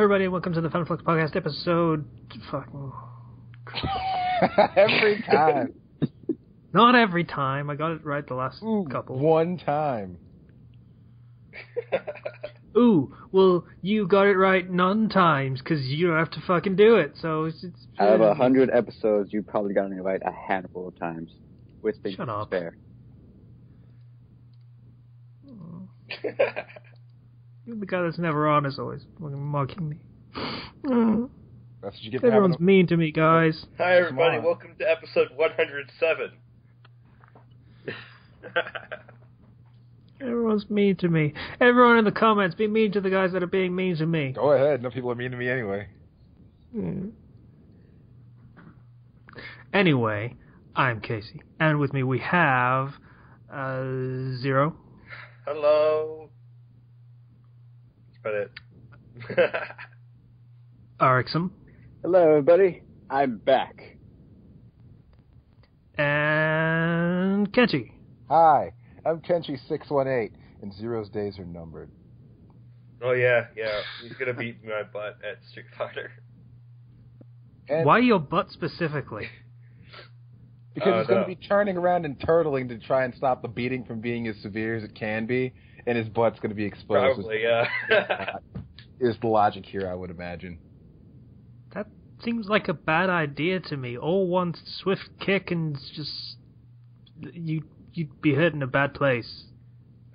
everybody, and welcome to the Fandom Flux Podcast episode... Fucking... Every time. Not every time. I got it right the last couple. One time. Ooh, well, you got it right none times, because you don't have to fucking do it, so it's out of 100 episodes, you've probably gotten it right a handful of times. With things Shut up. spare. You're the guy that's never on is always fucking mocking me. That's what you get for Everyone's mean to me, guys. Hi, everybody. Welcome to episode 107. Everyone's mean to me. Everyone in the comments, be mean to the guys that are being mean to me. Go ahead. No people are mean to me anyway. Anyway, I'm Casey. And with me we have... Zero. Hello. That's about it. Arixum. Hello, everybody. I'm back. And... Kenchi. Hi, I'm Kenchi618, and Zero's days are numbered. Oh, yeah. He's going to beat my butt at Street Fighter. And why your butt specifically? because he's going to be turning around and turtling to try and stop the beating from being as severe as it can be, and his butt's going to be exposed. Probably, yeah. Is the logic here, I would imagine. That seems like a bad idea to me. All one swift kick and just... You'd be hit in a bad place.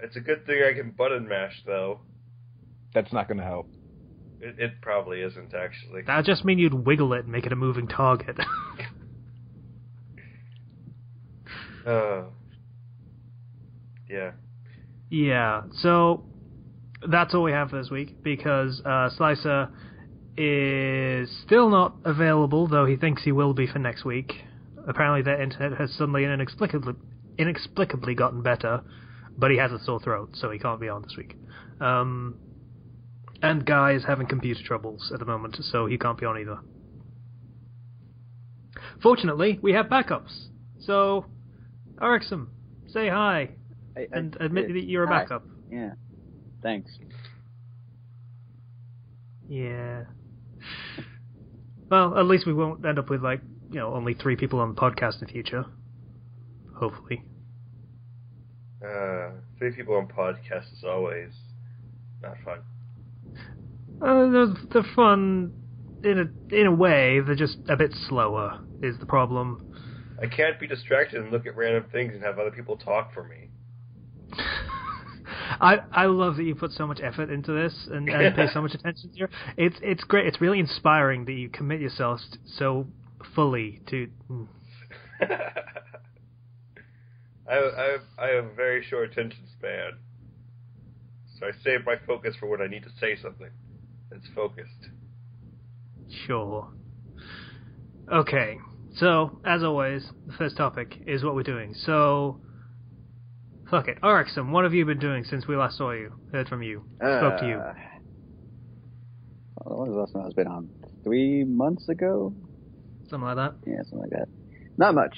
It's a good thing I can button mash, though. That's not going to help. It probably isn't, actually. That would just mean you'd wiggle it and make it a moving target. Yeah. Yeah, so that's all we have for this week, because Slicer is still not available, though he thinks he will be for next week. Apparently the internet has suddenly and inexplicably gotten better, but he has a sore throat, so he can't be on this week. And Guy is having computer troubles at the moment, so he can't be on either. Fortunately, we have backups. So, Arixum, say hi, and admit that you're a backup. Yeah, thanks. Yeah. Well, at least we won't end up with, only 3 people on the podcast in the future. Hopefully. 3 people on podcasts is always not fun. They're fun in a way. They're just a bit slower, is the problem. I can't be distracted and look at random things and have other people talk for me. I love that you put so much effort into this and pay so much attention to it. It's great. It's really inspiring that you commit yourself so fully to... I have a very short attention span, so I save my focus for when I need to say something that's focused. Sure. Okay, so, as always, the first topic is what we're doing. So, fuck it. Arixum, what have you been doing since we last saw you, heard from you, spoke to you? When was the last time I was been on? 3 months ago? Something like that? Yeah, something like that. Not much.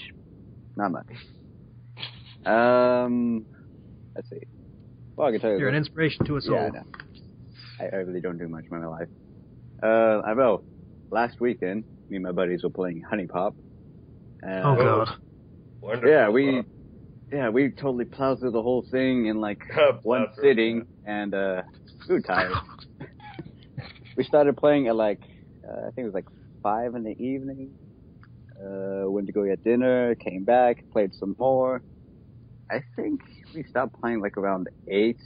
Let's see. Well, I can tell you. You're an inspiration to us all. Yeah, I know. I really don't do much in my life. Well, last weekend, me and my buddies were playing Honey Pop. Oh, God. Wonderful. Yeah, we totally plowed through the whole thing in, one sitting, and, we were tired. We started playing at, I think it was 5 in the evening. Went to go get dinner, came back, played some more. I think we stopped playing around 8,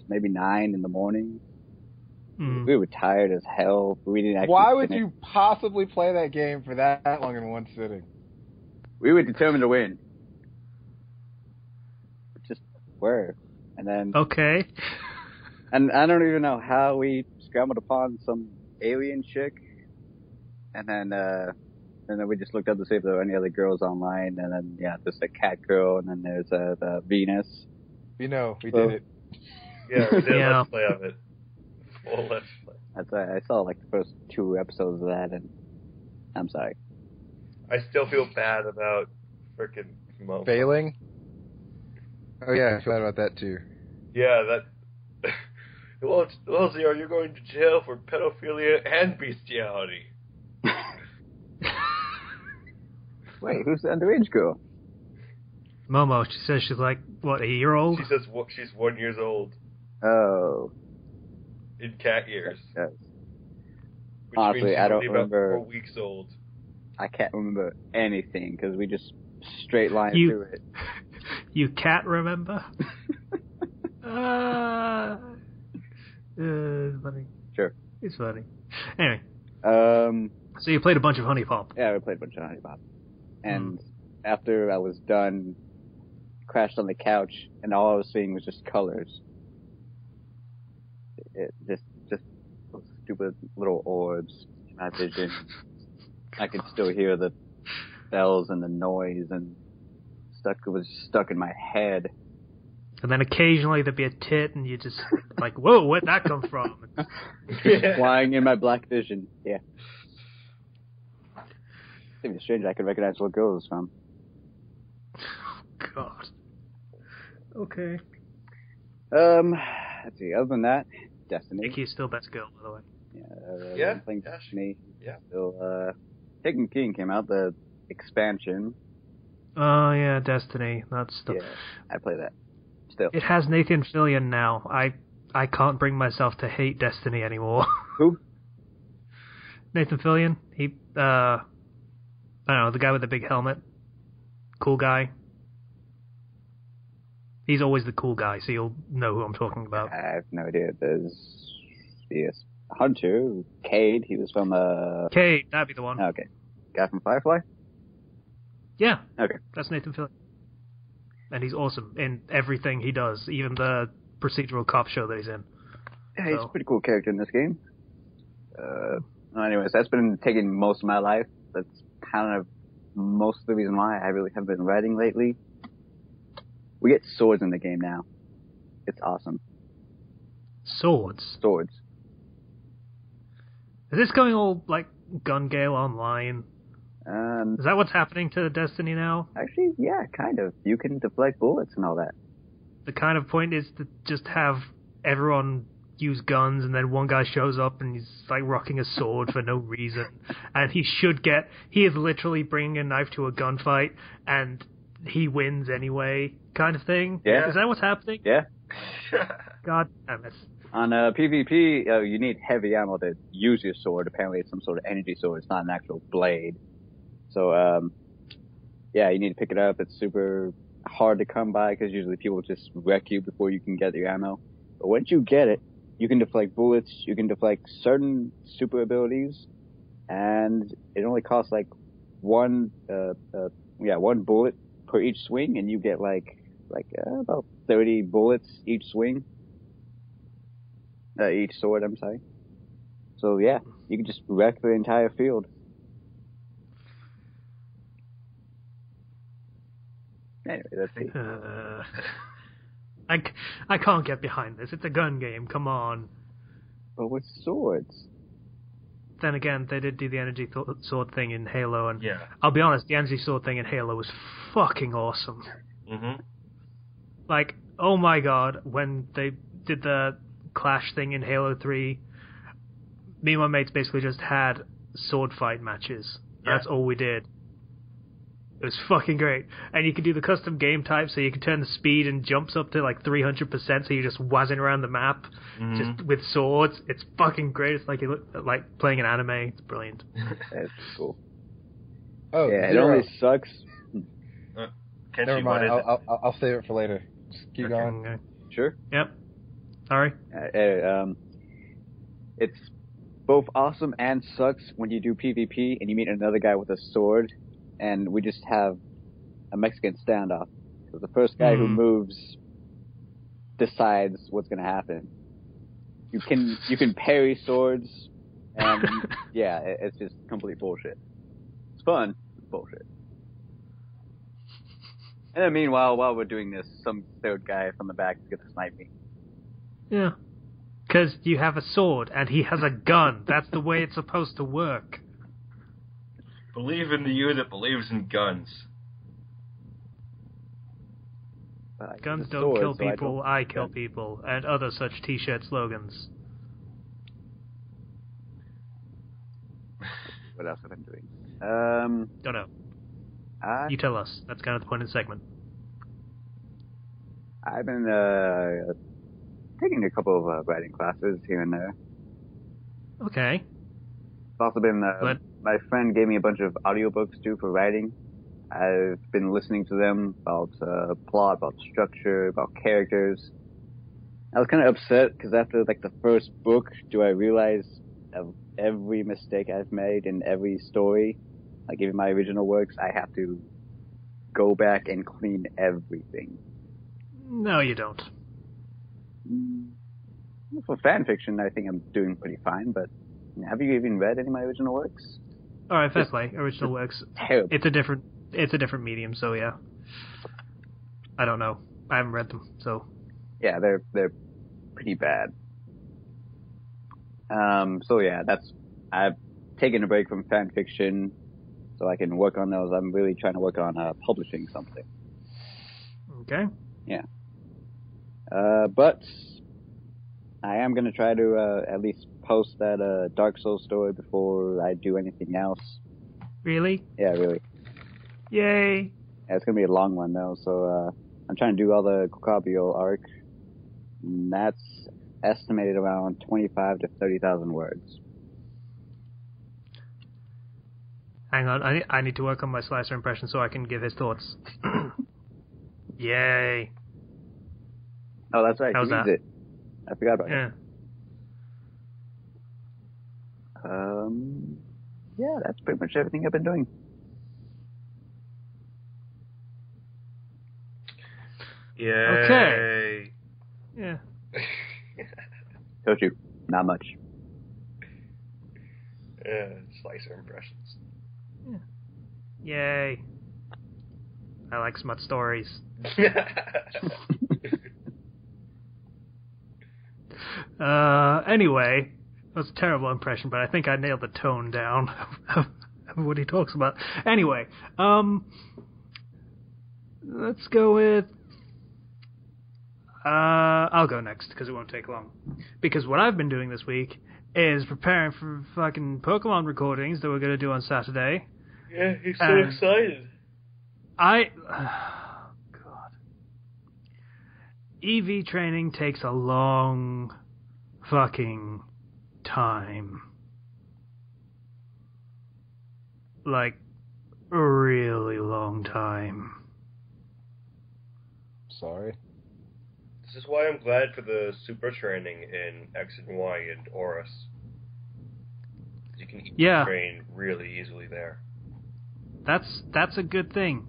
maybe 9 in the morning. We were tired as hell. We didn't actually Why would you possibly play that game for that long in one sitting? We were determined to win. Just were. And then... Okay. And I don't even know how we scrambled upon some alien chick. And then we just looked up to see if there were any other girls online. And then, there's a cat girl, and then there's the Venus. We know, we did it. Yeah, we did a let's play of it. Full let's play. I saw the first 2 episodes of that, and I'm sorry. I still feel bad about frickin' Mo. Failing? Oh yeah, I feel bad about that too. Yeah, that Well, Zero, you're going to jail for pedophilia and bestiality. Wait, who's the underage girl? Momo, she says she's like, what, a year old? She says she's 1 year old. Oh. In cat years. Yes. Which Honestly, means I don't about remember. 4 weeks old. I can't remember anything because we just straight line through it. You can't remember? It's funny. Sure. It's funny. Anyway. So you played a bunch of Honey Pop. Yeah, we played a bunch of Honey Pop. And after I was done, crashed on the couch, and all I was seeing was just colors. Just those stupid little orbs in my vision. I could still hear the bells and the noise, and it was stuck in my head. And then occasionally there'd be a tit, and you just like, whoa, where'd that come from? Flying in my black vision. Yeah. It's strange. I could recognize what girl it was from. God. Okay. Let's see. Other than that, Destiny. Nikki's still best girl, by the way. Yeah. Playing Destiny. Yeah. Still, Taken King came out, the expansion. Oh yeah, Destiny. That's the. Yeah, I play that. Still. It has Nathan Fillion now. I can't bring myself to hate Destiny anymore. Who? Nathan Fillion. He I don't know, the guy with the big helmet. Cool guy. He's always the cool guy, so you'll know who I'm talking about. I have no idea. There's Hunter, Cade. He was from Cade, that'd be the one. Okay. Guy from Firefly? Yeah. Okay. That's Nathan Fillion. And he's awesome in everything he does, even the procedural cop show that he's in. Yeah, he's a pretty cool character in this game. Anyways, that's been taking most of my life. That's kind of most of the reason why I really haven't been writing lately. We get swords in the game now. It's awesome. Swords? Swords. Is this going all, like, Gun Gale Online? Is that what's happening to Destiny now? Actually, yeah, kind of. You can deflect bullets and all that. The kind of point is to just have everyone use guns, and then one guy shows up and he's like rocking a sword for no reason, and he is literally bringing a knife to a gunfight, and he wins anyway, kind of thing. Yeah. Is that what's happening? Yeah. God damn it. On PvP, you need heavy ammo to use your sword. Apparently it's some sort of energy sword. It's not an actual blade. So, yeah, you need to pick it up. It's super hard to come by because usually people just wreck you before you can get your ammo. But once you get it, you can deflect bullets, you can deflect certain super abilities, and it only costs like one bullet per each swing, and you get about 30 bullets each swing. Each sword, I'm sorry. So yeah, you can just wreck the entire field. Anyway, that's it. I can't get behind this. It's a gun game. Come on. But with swords. Then again, they did do the energy sword thing in Halo, and yeah. I'll be honest, the energy sword thing in Halo was fucking awesome. Mm-hmm. Like, oh my god, when they did the Clash thing in Halo 3, me and my mates basically just had sword fight matches. Yeah. That's all we did. It was fucking great. And you could do the custom game type, so you can turn the speed and jumps up to like 300%, so you're just whizzing around the map just with swords. It's fucking great. It's like like playing an anime. It's brilliant. That's cool. Oh, yeah, it only sucks. Never mind. I'll save it for later. Just keep going. Okay. Sure. Yep. Sorry. It's both awesome and sucks when you do PvP and you meet another guy with a sword, and we just have a Mexican standoff. So the first guy who moves decides what's going to happen. You can parry swords, and yeah, it's just complete bullshit. It's fun, it's bullshit. And then meanwhile, while we're doing this, some third guy from the back is going to snipe me. Yeah. Because you have a sword, and he has a gun. That's the way it's supposed to work. Believe in the you that believes in guns. Guns don't kill people, I kill people, and other such T-shirt slogans. What else have I been doing? Don't know. You tell us. That's kind of the point of the segment. I've been taking a couple of writing classes here and there. Okay. It's also been my friend gave me a bunch of audiobooks too for writing. I've been listening to them about plot, about structure, about characters. I was kind of upset because after like the first book, do I realize of every mistake I've made in every story, like even my original works, I have to go back and clean everything. No, you don't. For fan fiction, I think I'm doing pretty fine, but have you even read any of my original works? Alright, fair play. Original works. Terrible. It's a different medium, so yeah. I don't know. I haven't read them, so. Yeah, they're pretty bad. So yeah, I've taken a break from fan fiction so I can work on those. I'm really trying to work on publishing something. Okay. Yeah. But I am going to try to at least post that Dark Souls story before I do anything else. Really? Yeah, really. Yay! Yeah, it's going to be a long one, though, so I'm trying to do all the Kokabio arc. And that's estimated around 25 to 30,000 words. Hang on, I need to work on my Slicer impression so I can give his thoughts. Yay! Oh, that's right. How's he reads that? it. I forgot about Yeah. it. Yeah, that's pretty much everything I've been doing. Yay. Okay. Yeah. Told you, not much. Slicer impressions. Yeah. Yay. I like smut stories. Anyway, that was a terrible impression, but I think I nailed the tone down of what he talks about. Anyway, let's go with... I'll go next, because it won't take long. Because what I've been doing this week is preparing for fucking Pokemon recordings that we're going to do on Saturday. Yeah, he's so excited. God. EV training takes a long fucking time. Like, a really long time. Sorry. This is why I'm glad for the super training in X and Y and Oris. You can train really easily there. That's a good thing.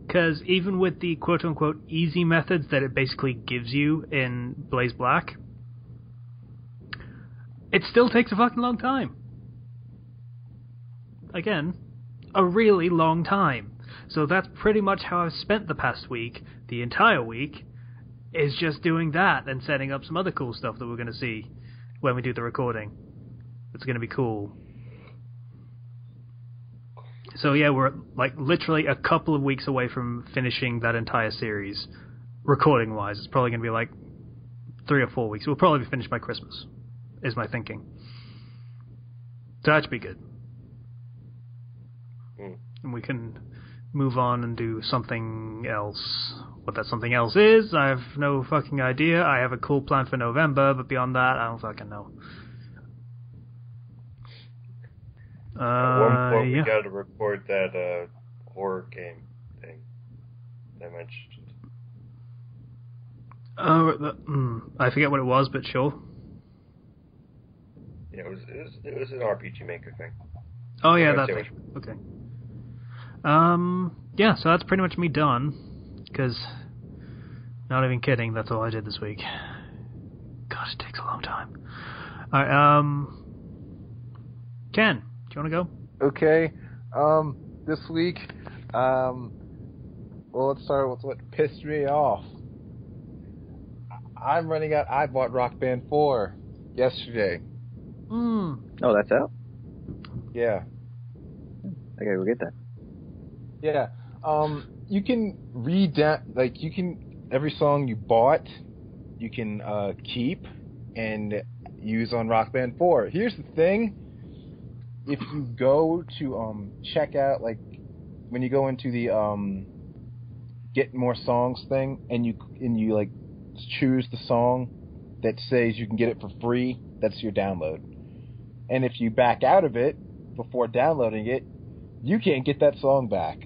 Because even with the quote-unquote easy methods that it basically gives you in Blaze Black, it still takes a fucking long time. Again, a really long time. So that's pretty much how I've spent the past week, the entire week, is just doing that and setting up some other cool stuff that we're going to see when we do the recording. It's going to be cool. So yeah, we're like literally a couple of weeks away from finishing that entire series, recording-wise. It's probably going to be like 3 or 4 weeks. We'll probably be finished by Christmas, is my thinking. So that should be good. And we can move on and do something else. What that something else is, I have no fucking idea. I have a cool plan for November, but beyond that, I don't fucking know. At one point, we got to record that horror game thing I mentioned. I forget what it was, but sure. Yeah, it was an RPG Maker thing. Oh yeah, that thing. Okay. Yeah, so that's pretty much me done. Because, not even kidding, that's all I did this week. God, it takes a long time. Alright, Ken, do you want to go? Okay. This week, well, let's start with what pissed me off. I'm running out. I bought Rock Band 4 yesterday. Oh, that's out? Yeah. I gotta go get that. Yeah. You can read that, like, you can every song you bought, you can keep and use on Rock Band 4. Here's the thing: if you go to check out, like, when you go into the get more songs thing, and you like choose the song that says you can get it for free, that's your download. And if you back out of it before downloading it, you can't get that song back.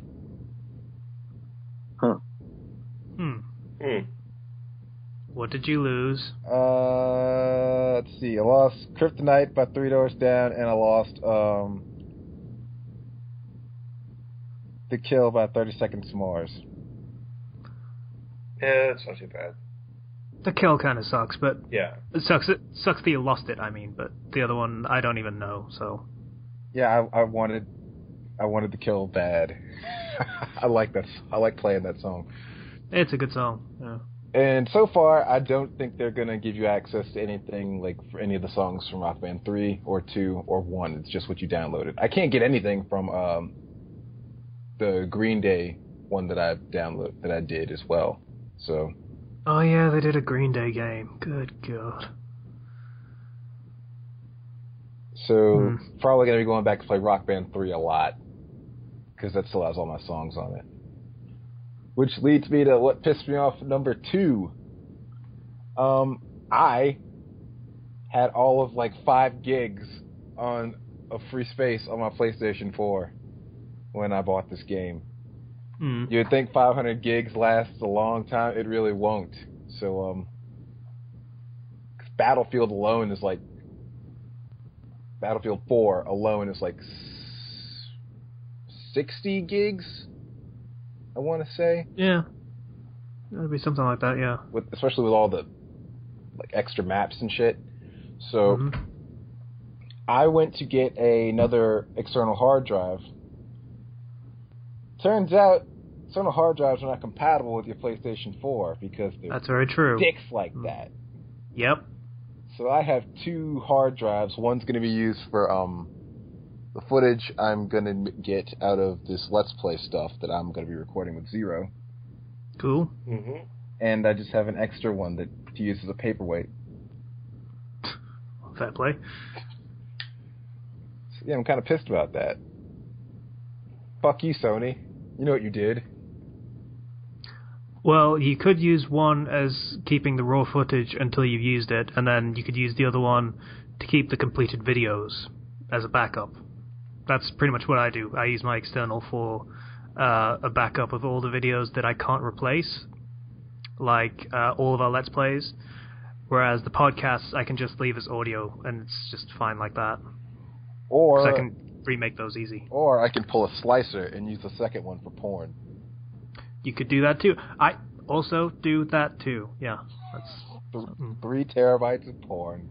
Huh. What did you lose? Let's see. I lost Kryptonite by 3 Doors Down, and I lost The Kill by 30 Seconds to Mars. Yeah, that's not too bad. The Kill kind of sucks, but yeah, it sucks that you lost it. I mean, but the other one I don't even know. So yeah, I wanted The Kill bad. I like playing that song. It's a good song. Yeah. And so far, I don't think they're gonna give you access to anything like for any of the songs from Rock Band 3 or 2 or 1. It's just what you downloaded. I can't get anything from the Green Day one that I did as well. So. Oh yeah, they did a Green Day game. Good God. So probably gonna be going back to play Rock Band 3 a lot because that still has all my songs on it. Which leads me to what pissed me off, number 2. I had all of like 5 gigs on a free space on my PlayStation 4 when I bought this game. You'd think 500 gigs lasts a long time. It really won't. So, Battlefield 4 alone is like 60 gigs, I want to say. Yeah. It'd be something like that, yeah. Especially with all the like extra maps and shit. So, I went to get another external hard drive. Turns out, external hard drives are not compatible with your PlayStation 4 because that's very true. Dicks like that. Yep. So I have 2 hard drives. One's going to be used for the footage I'm going to get out of this Let's Play stuff that I'm going to be recording with Zero. Cool. And I just have an extra one to use as a paperweight. Fair play. So, yeah, I'm kind of pissed about that. Fuck you, Sony. You know what you did. Well, you could use one as keeping the raw footage until you've used it, and then you could use the other one to keep the completed videos as a backup. That's pretty much what I do. I use my external for a backup of all the videos that I can't replace, like all of our Let's Plays, whereas the podcasts I can just leave as audio, and it's just fine like that. Or I can remake those easy. Or I can pull a slicer and use the second one for porn. You could do that too. I also do that too. Yeah. That's 3 terabytes of porn.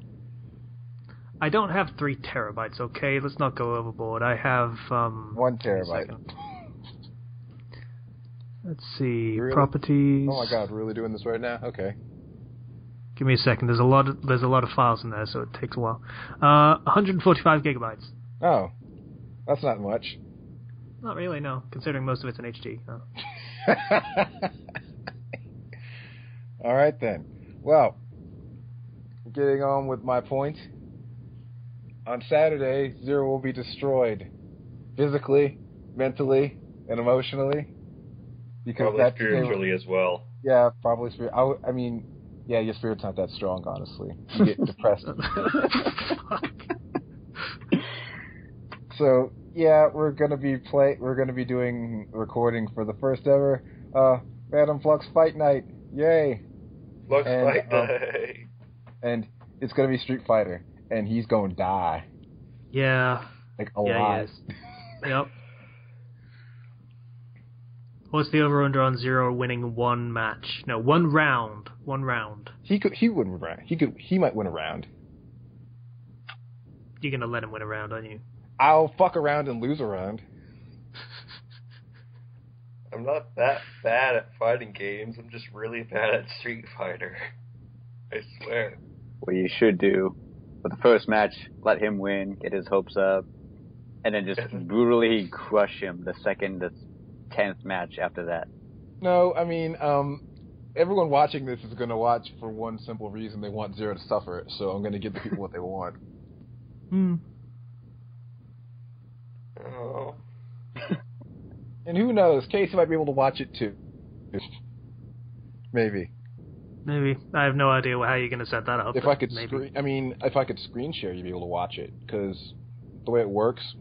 I don't have 3 terabytes, okay? Let's not go overboard. I have 1 terabyte. Let's see. Really? Properties. Oh my god, we're really doing this right now? Okay. Give me a second. There's a lot of files in there, so it takes a while. 145 gigabytes. Oh. That's not much. Not really, no. Considering most of it's in HD. No. All right then. Well, getting on with my point. On Saturday, Zero will be destroyed, physically, mentally, and emotionally. Because probably spiritually as well. Yeah, probably spiritually. I mean, yeah, your spirit's not that strong, honestly. You get depressed. So yeah, we're gonna be doing recording for the first ever Fandom Flux Fight Night. Yay! Flux Fight Night. And it's gonna be Street Fighter, and he's gonna die. Yeah. Like a lot. He is. Yep. What's the over/under on Zero winning one match? No, one round. One round. He wouldn't win. He might win a round. You're gonna let him win a round, aren't you? I'll fuck around and lose a round. I'm not that bad at fighting games. I'm just really bad at Street Fighter. I swear. What you should do for the first match, let him win, get his hopes up, and then just brutally crush him the 10th match after that. No, I mean, everyone watching this is going to watch for one simple reason: they want Zero to suffer. So I'm going to give the people what they want. Oh. And who knows? Casey might be able to watch it too. Maybe. I have no idea how you're going to set that up. If I could screen share, you'd be able to watch it, because the way it works,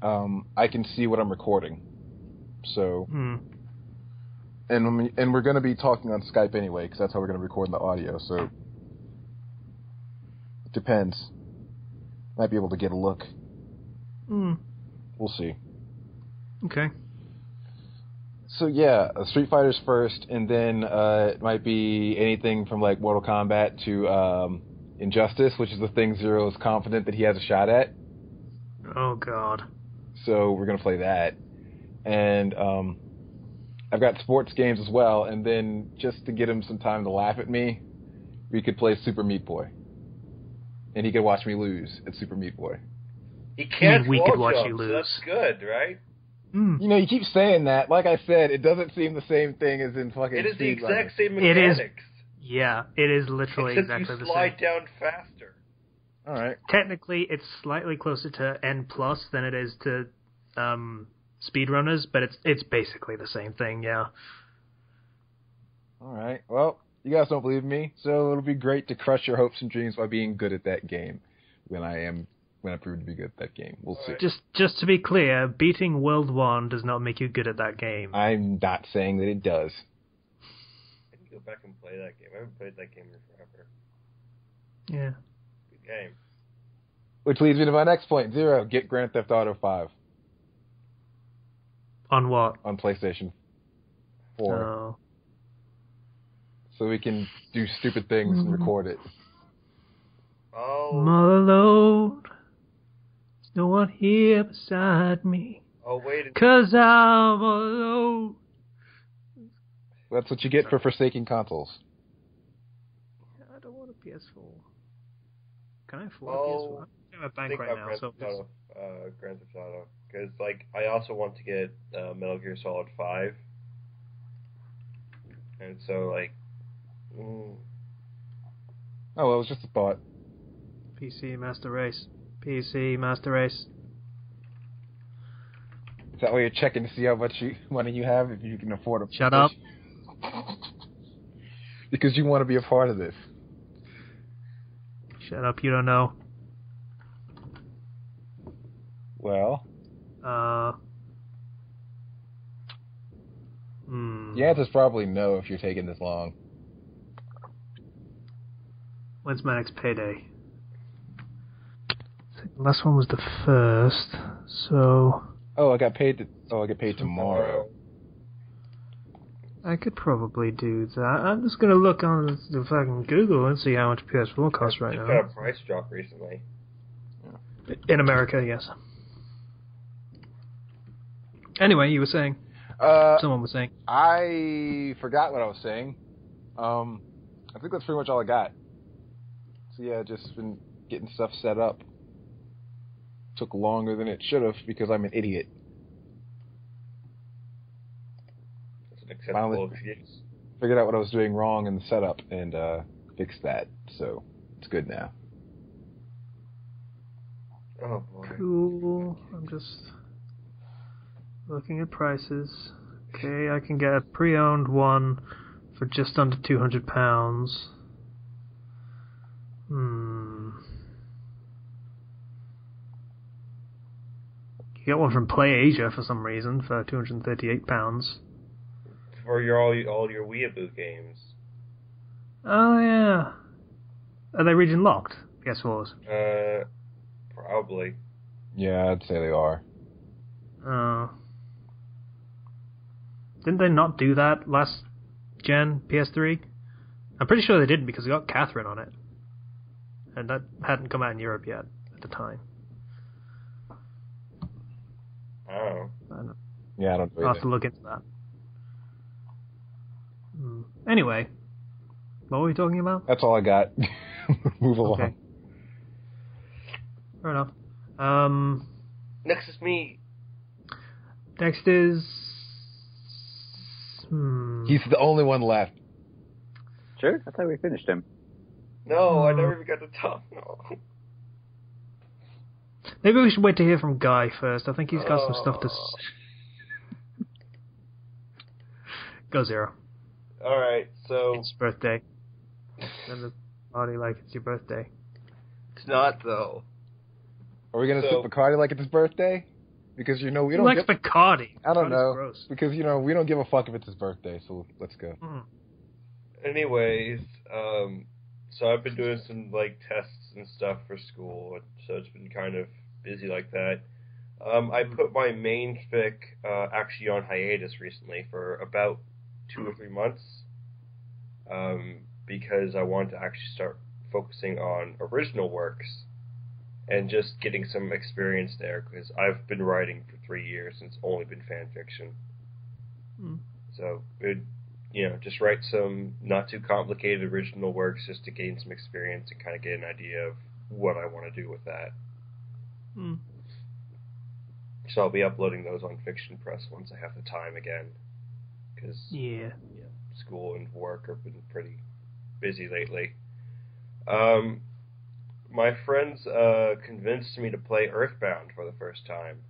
I can see what I'm recording. So, and we're going to be talking on Skype anyway, because that's how we're going to record the audio. So, it depends. Might be able to get a look. We'll see. Okay. So yeah, Street Fighter's first, and then it might be anything from like Mortal Kombat to Injustice, which is the thing Zero is confident that he has a shot at. Oh God. So we're gonna play that, and I've got sports games as well. And then just to get him some time to laugh at me, we could play Super Meat Boy, and he could watch me lose at Super Meat Boy. He can't. We could watch you so lose. that's good, right? You know, you keep saying that. Like I said, it doesn't seem the same thing as in fucking. It is the exact same mechanics. It is. Yeah, it is literally Except exactly the same. you slide down faster. All right. Technically, it's slightly closer to N+ than it is to speedrunners, but it's basically the same thing. Yeah. All right. Well, you guys don't believe me, so it'll be great to crush your hopes and dreams by being good at that game when I prove to be good at that game. We'll see. Just to be clear, beating World 1 does not make you good at that game. I'm not saying that it does. I can go back and play that game. I haven't played that game in forever. Yeah. Good game. Which leads me to my next point. Zero, get Grand Theft Auto 5. On what? On PlayStation 4. Oh. So we can do stupid things and record it. Oh. I'm all alone. There's no one here beside me. Oh, wait. 'Cause I'm alone. That's what you get for forsaking consoles. I don't want a PS4. Can I afford a PS4? I'm at bank right now, so Grand Theft Auto. Because, like, I also want to get Metal Gear Solid 5. And so, like... Oh, well, it was just a thought. PC Master Race. PC Master Race. Is that why you're checking to see how much money you have, if you can afford a... Shut up. Because you want to be a part of this. Shut up, you don't know. Well... The answer's probably no if you're taking this long. When's my next payday? The last one was the 1st, so... Oh, I get paid tomorrow. I could probably do that. I'm just gonna look on the fucking Google and see how much PS4 costs right now. Got a price drop recently. In America, yes. Anyway, you were saying. Someone was saying. I forgot what I was saying. I think that's pretty much all I got. So yeah, just been getting stuff set up. Took longer than it should have because I'm an idiot. That's an acceptable excuse. Figured out what I was doing wrong in the setup and fixed that. So it's good now. Oh boy. Cool. I'm just looking at prices. Okay, I can get a pre-owned one for just under £200. You get one from Play Asia for some reason for £238. For all your Weeaboo games. Oh yeah. Are they region locked? PS4s? Probably. Yeah, I'd say they are. Oh. Didn't they not do that last gen PS3? I'm pretty sure they didn't because they got Catherine on it. And that hadn't come out in Europe yet at the time. Oh. I don't know. Yeah, I don't know. I'll have to look into that. Anyway, what were we talking about? That's all I got. Move along. Okay. Fair enough. Next is me. Next is He's the only one left. Sure? I thought we finished him. No, I never even got to talk. No. Maybe we should wait to hear from Guy first. I think he's got some stuff to... Go, Zero. Alright, so... It's birthday. And the party like it's your birthday. It's not, though. Are we going to sip Bacardi like it's his birthday? Because, we don't like Bacardi. I don't know. Gross. Because, we don't give a fuck if it's his birthday, so let's go. Anyways, so I've been doing some, tests and stuff for school, so it's been kind of busy like that. I put my main fic actually on hiatus recently for about 2 or 3 months, because I wanted to actually start focusing on original works and just getting some experience there, because I've been writing for 3 years and it's only been fan fiction. So it, just write some not too complicated original works just to gain some experience and kind of get an idea of what I want to do with that. So I'll be uploading those on Fiction Press once I have the time again, because school and work have been pretty busy lately. My friends convinced me to play Earthbound for the first time.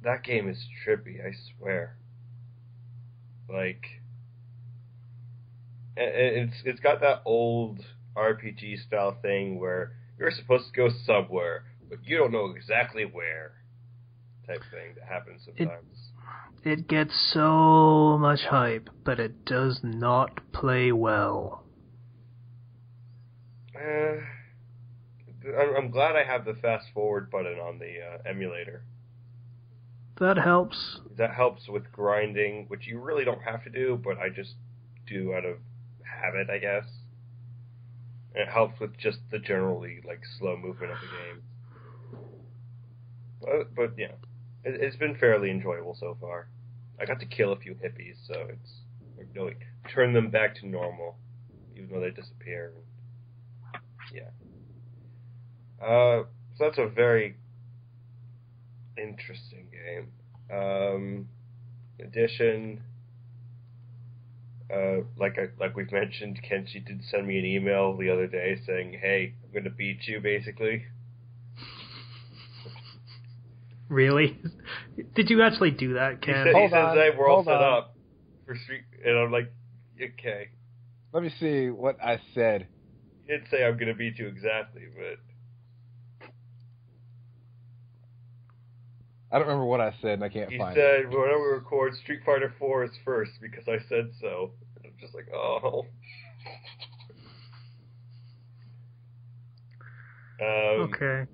That game is trippy, I swear. It's got that old RPG style thing where you're supposed to go somewhere, but you don't know exactly where, type thing that happens sometimes. It gets so much hype, but it does not play well. I'm glad I have the fast forward button on the emulator. That helps. That helps with grinding, which you really don't have to do, but I just do out of habit, I guess. And it helps with just the generally slow movement of the game. But yeah, it's been fairly enjoyable so far. I got to kill a few hippies, so it's turn them back to normal, even though they disappear. Yeah. So that's a very interesting game. In addition, like we've mentioned, Kenshi did send me an email the other day saying, "Hey, I'm going to beat you," basically. Really? Did you actually do that, Ken? He says, "Hey, we're all set up for Street," and I'm like, "Okay." Let me see what I said. He didn't say I'm going to beat you exactly, but... I don't remember what I said, and I can't find it. He said, whenever we record, Street Fighter 4 is first, because I said so. And I'm just like, oh. Okay.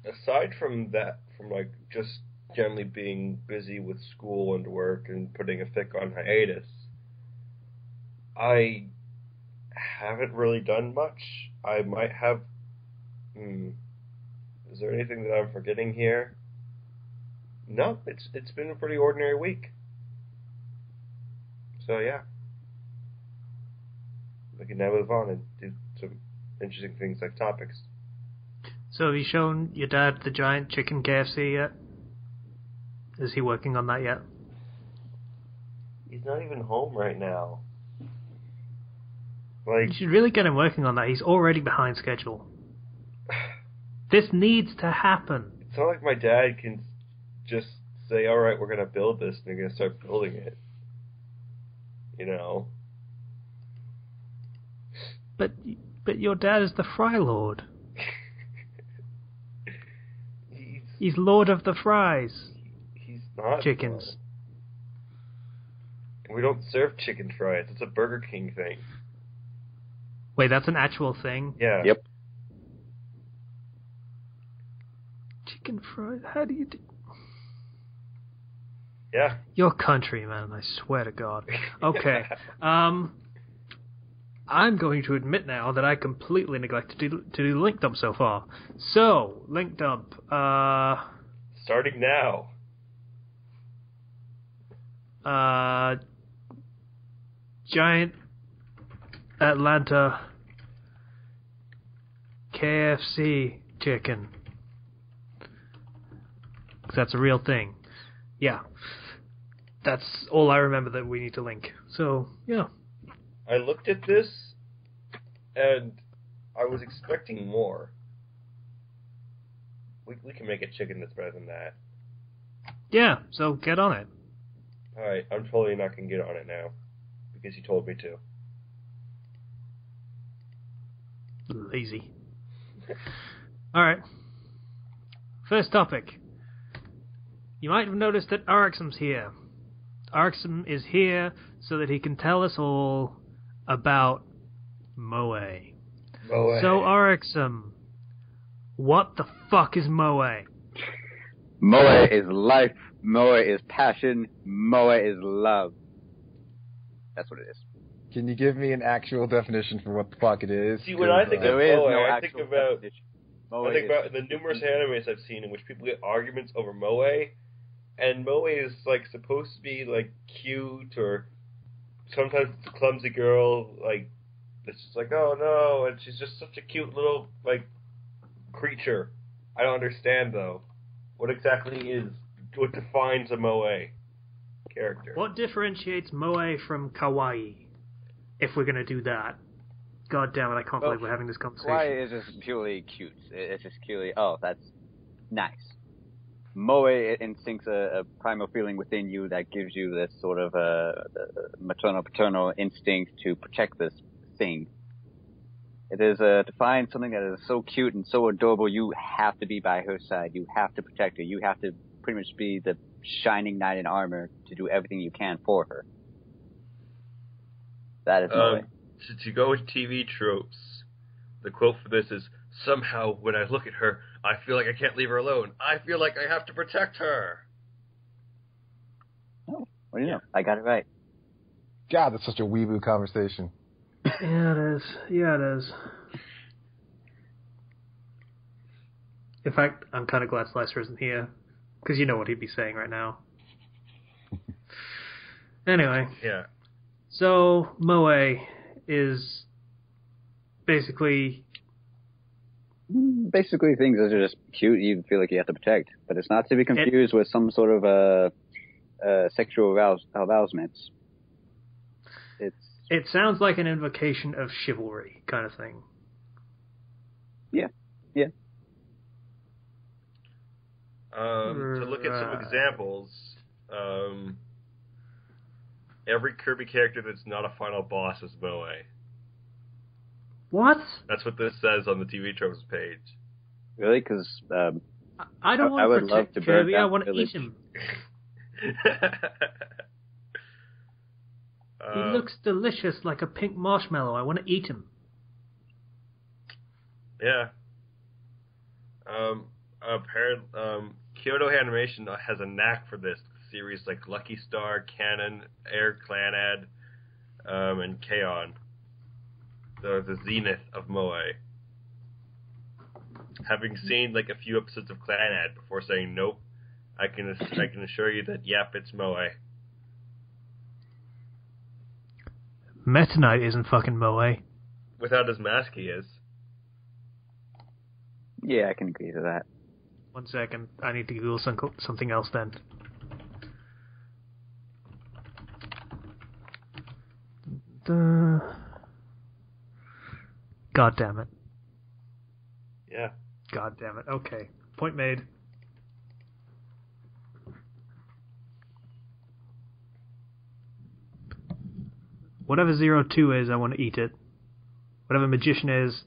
Aside from that, from just generally being busy with school and work and putting a fic on hiatus, I haven't really done much. I might have... Is there anything that I'm forgetting here? No, it's been a pretty ordinary week. So yeah. We can now move on and do some interesting things like topics. So have you shown your dad the giant chicken KFC yet? Is he working on that yet? He's not even home right now. You should really get him working on that. He's already behind schedule. This needs to happen. It's not like my dad can just say, alright, we're going to build this, and they're going to start building it. But your dad is the Fry Lord. He's Lord of the Fries. He's not. Chickens. We don't serve chicken fries. It's a Burger King thing. Wait, that's an actual thing? Yeah. Yep. Chicken fries? How do you do... Yeah. Your country, man, I swear to God. Okay. I'm going to admit now that I completely neglected to do link dump so far. So, link dump. Starting now. Giant Atlanta KFC chicken. 'Cause that's a real thing. Yeah. that's all I remember that we need to link. So, yeah. I looked at this, and I was expecting more. We can make a chicken that's better than that. Yeah, so get on it. Alright, I'm totally not going to get on it now, because you told me to. Lazy. Alright. First topic. You might have noticed that Arxum's here. Arxum is here so that he can tell us all about Moe. Moe. So, Arxum, what the fuck is Moe? Moe is life. Moe is passion. Moe is love. That's what it is. Can you give me an actual definition for what the fuck it is? See, when I think of Moe, I think about the numerous animes I've seen in which people get arguments over Moe, and Moe is like supposed to be like cute, or sometimes it's a clumsy girl, like it's just like, oh no, and she's just such a cute little like creature. I don't understand though. What defines a Moe character? What differentiates Moe from kawaii? If we're gonna do that. God damn it, I can't believe we're having this conversation. Kawaii is just purely cute. It's just purely, oh, that's nice. Moe instincts a primal feeling within you that gives you this sort of maternal-paternal instinct to protect this thing. It is to find something that is so cute and so adorable, you have to be by her side. You have to protect her. You have to pretty much be the shining knight in armor to do everything you can for her. That is Moe. To go with TV tropes, the quote for this is, somehow when I look at her, I feel like I can't leave her alone. I feel like I have to protect her. Oh, what do you know? I got it right. God, that's such a weeboo conversation. Yeah, it is. Yeah, it is. In fact, I'm kind of glad Slicer isn't here, because you know what he'd be saying right now. Anyway. Yeah. So, Moe is basically things that are just cute you feel like you have to protect, but it's not to be confused with some sort of sexual arousement. It sounds like an invocation of chivalry kind of thing. Yeah. To look at some examples, every Kirby character that's not a final boss is Moe. What? That's what this says on the TV tropes page. Really? Because I don't want to protect Kirby. I want to eat him. He looks delicious, like a pink marshmallow. I want to eat him. Yeah. Kyoto Animation has a knack for this. Series like Lucky Star, Cannon, Air Clanad, and K-On! The zenith of Moe. Having seen like a few episodes of Clanad before saying nope, I can assure you that yep, it's Moe. Meta Knight isn't fucking Moe. Without his mask, he is. Yeah, I can agree to that. 1 second, I need to Google something else then. God damn it. Yeah. God damn it. Okay. Point made. Whatever 02 is, I want to eat it. Whatever Magician is,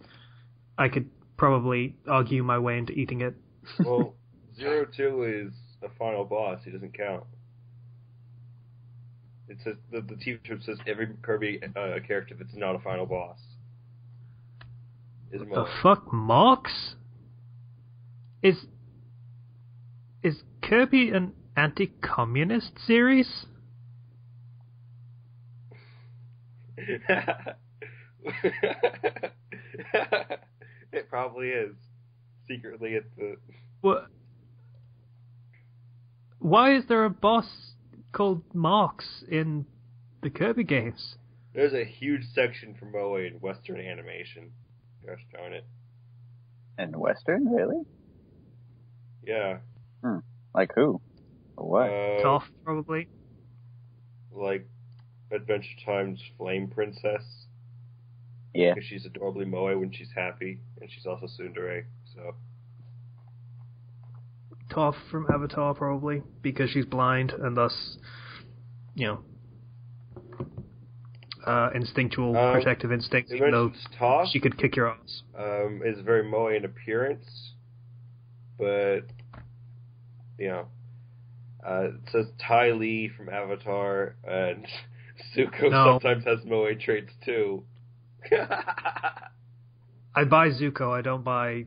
I could probably argue my way into eating it. Well, 02 is a final boss. He doesn't count. It says the TV strip says every Kirby character that's not a final boss is Moe. The fuck, Marx? Is Kirby an anti-communist series? It probably is. Secretly at the... What? Why is there a boss called Marx in the Kirby games? There's a huge section for Moe in Western animation. Gosh darn it. In Western, really? Yeah. Like who? Or what? Toph, probably. like Adventure Time's Flame Princess. Yeah. Because she's adorably moe when she's happy, and she's also tsundere, so... Toph from Avatar, probably, because she's blind, and thus, instinctual, protective instinct, even though Toph, she could kick your ass. Is very moe in appearance, but, it says Ty Lee from Avatar, and Zuko sometimes has moe traits, too. I buy Zuko, I don't buy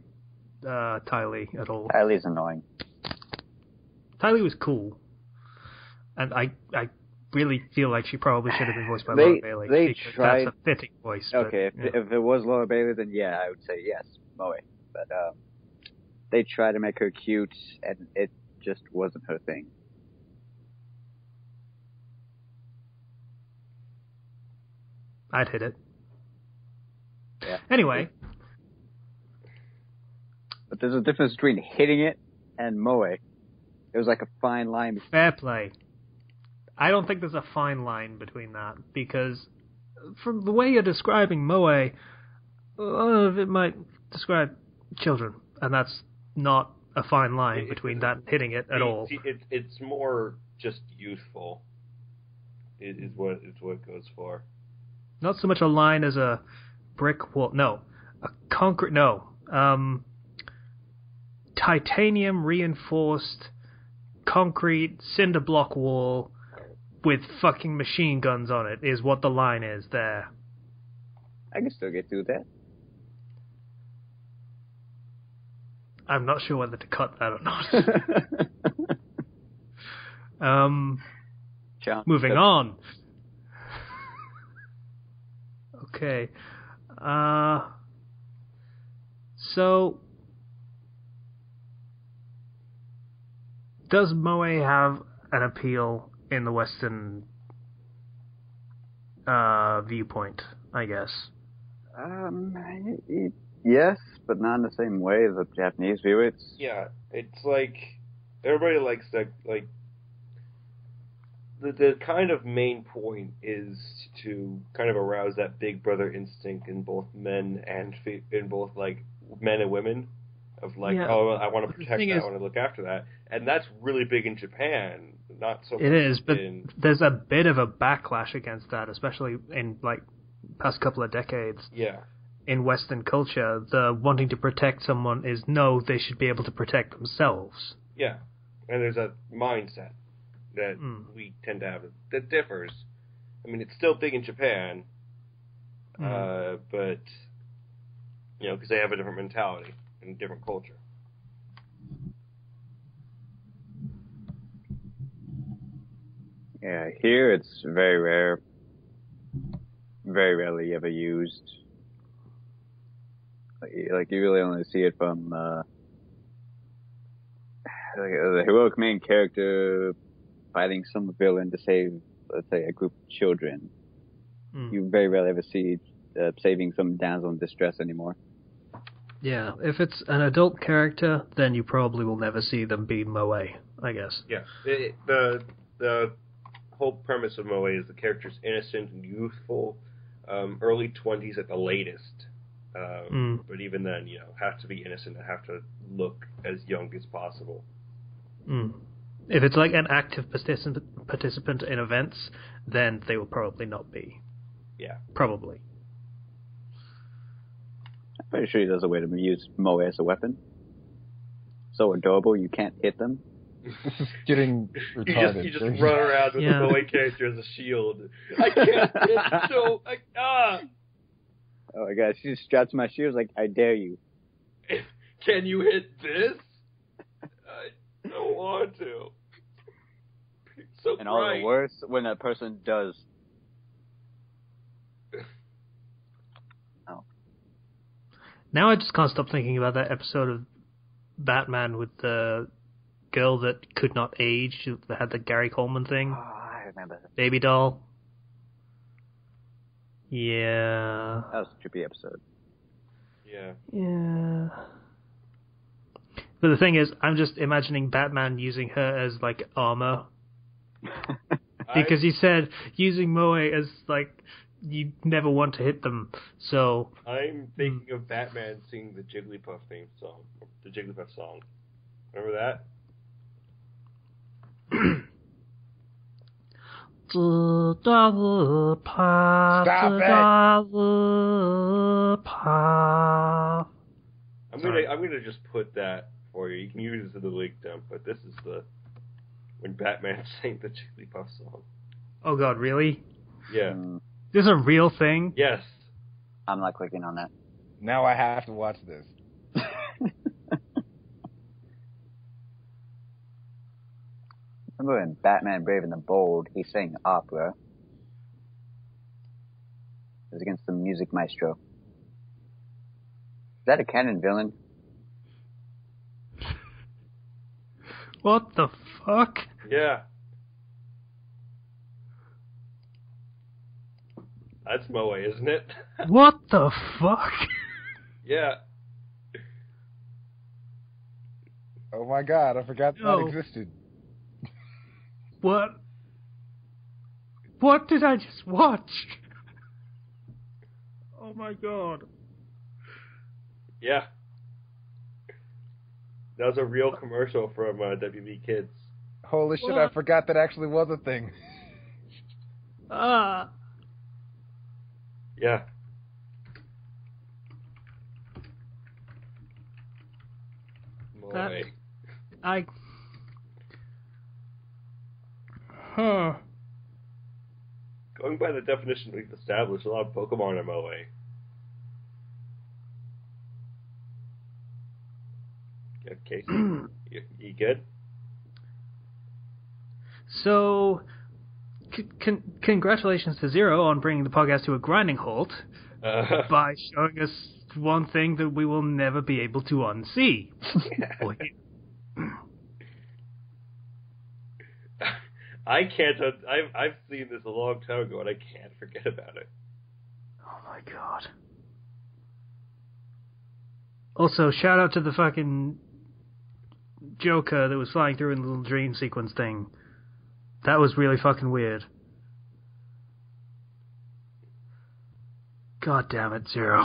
Ty Lee at all. Ty Lee's annoying. Ty Lee was cool. And I really feel like she probably should have been voiced by Laura Bailey. They tried... That's a fitting voice. Okay, but, if it was Laura Bailey, then yeah, I would say yes, Moe. But they tried to make her cute, and it just wasn't her thing. I'd hit it. Yeah. Anyway. But there's a difference between hitting it and Moe. It was like a fine line. Fair play. I don't think there's a fine line between that, because from the way you're describing Moe, a lot of it might describe children, and that's not a fine line between that and hitting it at all. It's more just youthful, is what it goes for. Not so much a line as a brick wall. No. A concrete... No. Titanium reinforced concrete cinder block wall with fucking machine guns on it is what the line is there. I can still get through that. I'm not sure whether to cut that or not. Moving on. Okay. So, does Moe have an appeal in the Western viewpoint, I guess? Yes, but not in the same way the Japanese view it. Yeah, it's like, everybody likes that, like, the kind of main point is to kind of arouse that big brother instinct in both men and in both like men and women, of like, oh, I want to protect that, I want to look after that, and that's really big in Japan. Not so much. It is, but there's a bit of a backlash against that, especially in like past couple of decades. Yeah. In Western culture, the wanting to protect someone is no, they should be able to protect themselves. Yeah, and there's a mindset that we tend to have that differs. I mean, it's still big in Japan, but, because they have a different mentality and a different culture. Yeah, here it's very rare. Very rarely ever used. Like you really only see it from, the heroic main character fighting some villain to save, let's say, a group of children. You very rarely ever see saving some damsel in distress anymore. Yeah, if it's an adult character, then you probably will never see them be Moe, I guess. Yeah, the whole premise of Moe is the character's innocent and youthful, early 20s at the latest. But even then, have to be innocent and have to look as young as possible. If it's like an active participant in events, then they will probably not be. Yeah. Probably. I'm pretty sure there's a way to use Moe as a weapon. So adorable, you can't hit them. This is getting retarded. You just run around with the Moe character as a shield. I can't hit, so... Oh my god, she just straps my shoes like, I dare you. Can you hit this? I don't want to. It's so and all the worse when that person does. Oh. Now I just can't stop thinking about that episode of Batman with the girl that could not age, that had the Gary Coleman thing. Oh, I remember that. Baby doll. Yeah. That was a trippy episode. Yeah. Yeah. But the thing is, I'm just imagining Batman using her as, like, armor. because you said using Moe as, like, you never want to hit them, so... I'm thinking of Batman singing the Jigglypuff theme song. The Jigglypuff song. Remember that? I'm gonna just put that for you. You can use it as the link dump, but this is when Batman sang the Jigglypuff song. Oh god, really? Yeah. This is a real thing? Yes. I'm not clicking on that. Now I have to watch this. Remember in Batman Brave and the Bold, he sang opera. It was against the music maestro. Is that a canon villain? What the fuck? Yeah. That's Moe, isn't it? What the fuck? Yeah. Oh my god, I forgot that existed. What? What did I just watch? Oh my god. Yeah. That was a real commercial from WB Kids. Holy shit, What? I forgot that actually was a thing. Yeah. Moe. Huh. Going by the definition we've established, a lot of Pokemon are Moe. Yeah, Casey, you good? So, congratulations to Zero on bringing the podcast to a grinding halt by showing us one thing that we will never be able to unsee. I can't. I've seen this a long time ago, and I can't forget about it. Oh my god. Also, shout out to the fucking Joker that was flying through in the little dream sequence thing. That was really fucking weird. God damn it, Zero.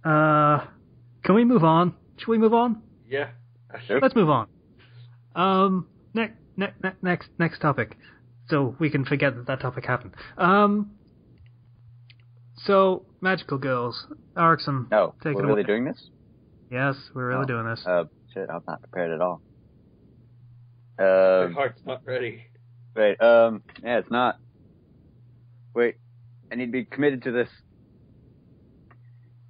Can we move on? Should we move on? Yeah. Let's move on. Next topic. So we can forget that topic happened. So, Magical Girls. Erickson, No, take we're it really away. doing this? Yes, we're really doing this. Shit, I'm not prepared at all. My heart's not ready. Wait, yeah, it's not. Wait, I need to be committed to this.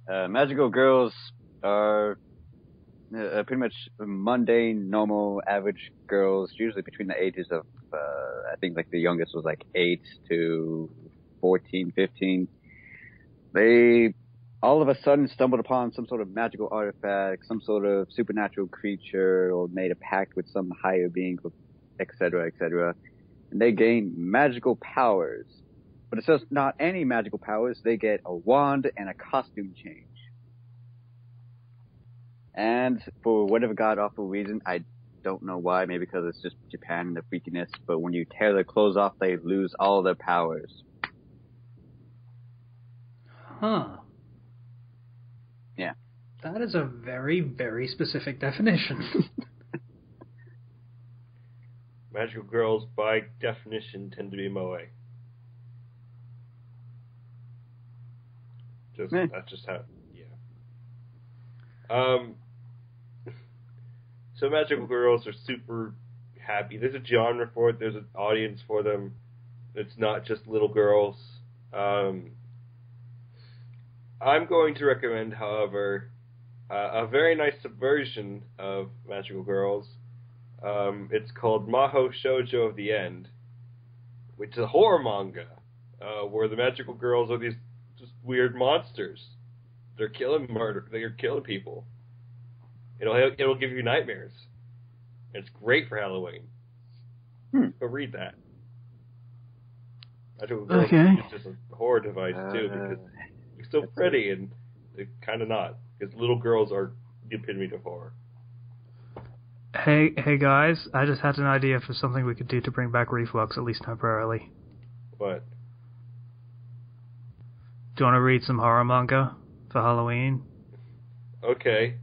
Magical girls are pretty much mundane, normal, average girls, usually between the ages of, I think like the youngest was like 8 to 14, 15. They all of a sudden stumbled upon some sort of magical artifact, some sort of supernatural creature, or made a pact with some higher being, etc., etc. And they gain magical powers. But it's just not any magical powers. They get a wand and a costume change. And for whatever god-awful reason, I don't know why, maybe because it's just Japan and the freakiness, but when you tear their clothes off, they lose all their powers. Huh. Yeah. That is a very, very specific definition. Magical girls, by definition, tend to be Moe. That's just how. Yeah. So magical girls are super happy. There's a genre for it. There's an audience for them. It's not just little girls. I'm going to recommend, however, a very nice subversion of magical girls. It's called Maho Shoujo of the End, which is a horror manga where the magical girls are these just weird monsters. They're killing people. It'll give you nightmares. It's great for Halloween. Go read that. Magical girls is just a horror device too, because they're so pretty and they're kind of not, because little girls are the epitome of horror. Hey guys, I just had an idea for something we could do to bring back Reflux, at least temporarily. What? Do you want to read some horror manga for Halloween? Okay.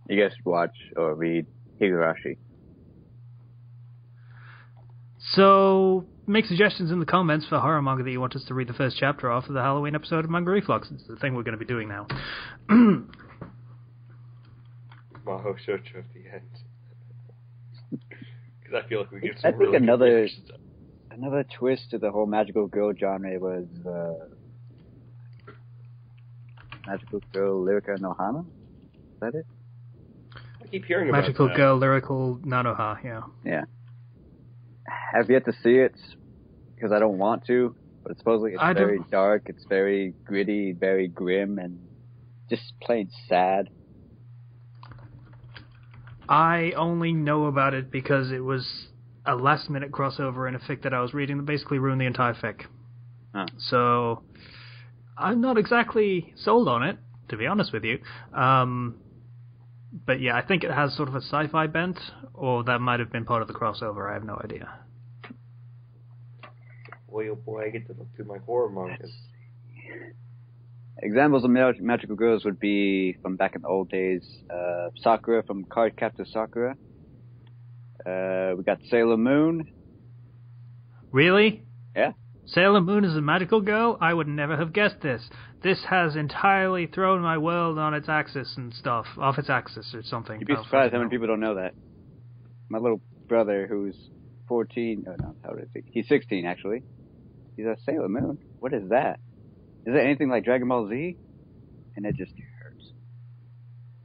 You guys should watch or read Higurashi. So, make suggestions in the comments for horror manga that you want us to read the first chapter of for the Halloween episode of Manga Reflux. It's the thing we're going to be doing now. Maho Shoujo at the end. Because I feel like we get some I think really another twist to the whole magical girl genre was Magical Girl Lyrica no Hana? Is that it? I keep hearing about Magical that. Girl Lyrical Nanoha, yeah. Yeah. I've yet to see it because I don't want to, but supposedly it's very dark, it's very gritty, very grim, and just plain sad. I only know about it because it was a last-minute crossover in a fic that I was reading that basically ruined the entire fic. Huh. So, I'm not exactly sold on it, to be honest with you. But yeah, I think it has sort of a sci-fi bent, or that might have been part of the crossover, I have no idea. Boy, oh boy, I get to look through my horror mangas. Examples of magical girls would be from back in the old days. Sakura from Cardcaptor Sakura. We got Sailor Moon. Really? Yeah. Sailor Moon is a magical girl? I would never have guessed this. This has entirely thrown my world on its axis and stuff. Off its axis or something. You'd be surprised how many people don't know that. My little brother, who's 14... Oh, no, how old is he? He's 16, actually. He's a Sailor Moon. What is that? Is it anything like Dragon Ball Z? And it just hurts.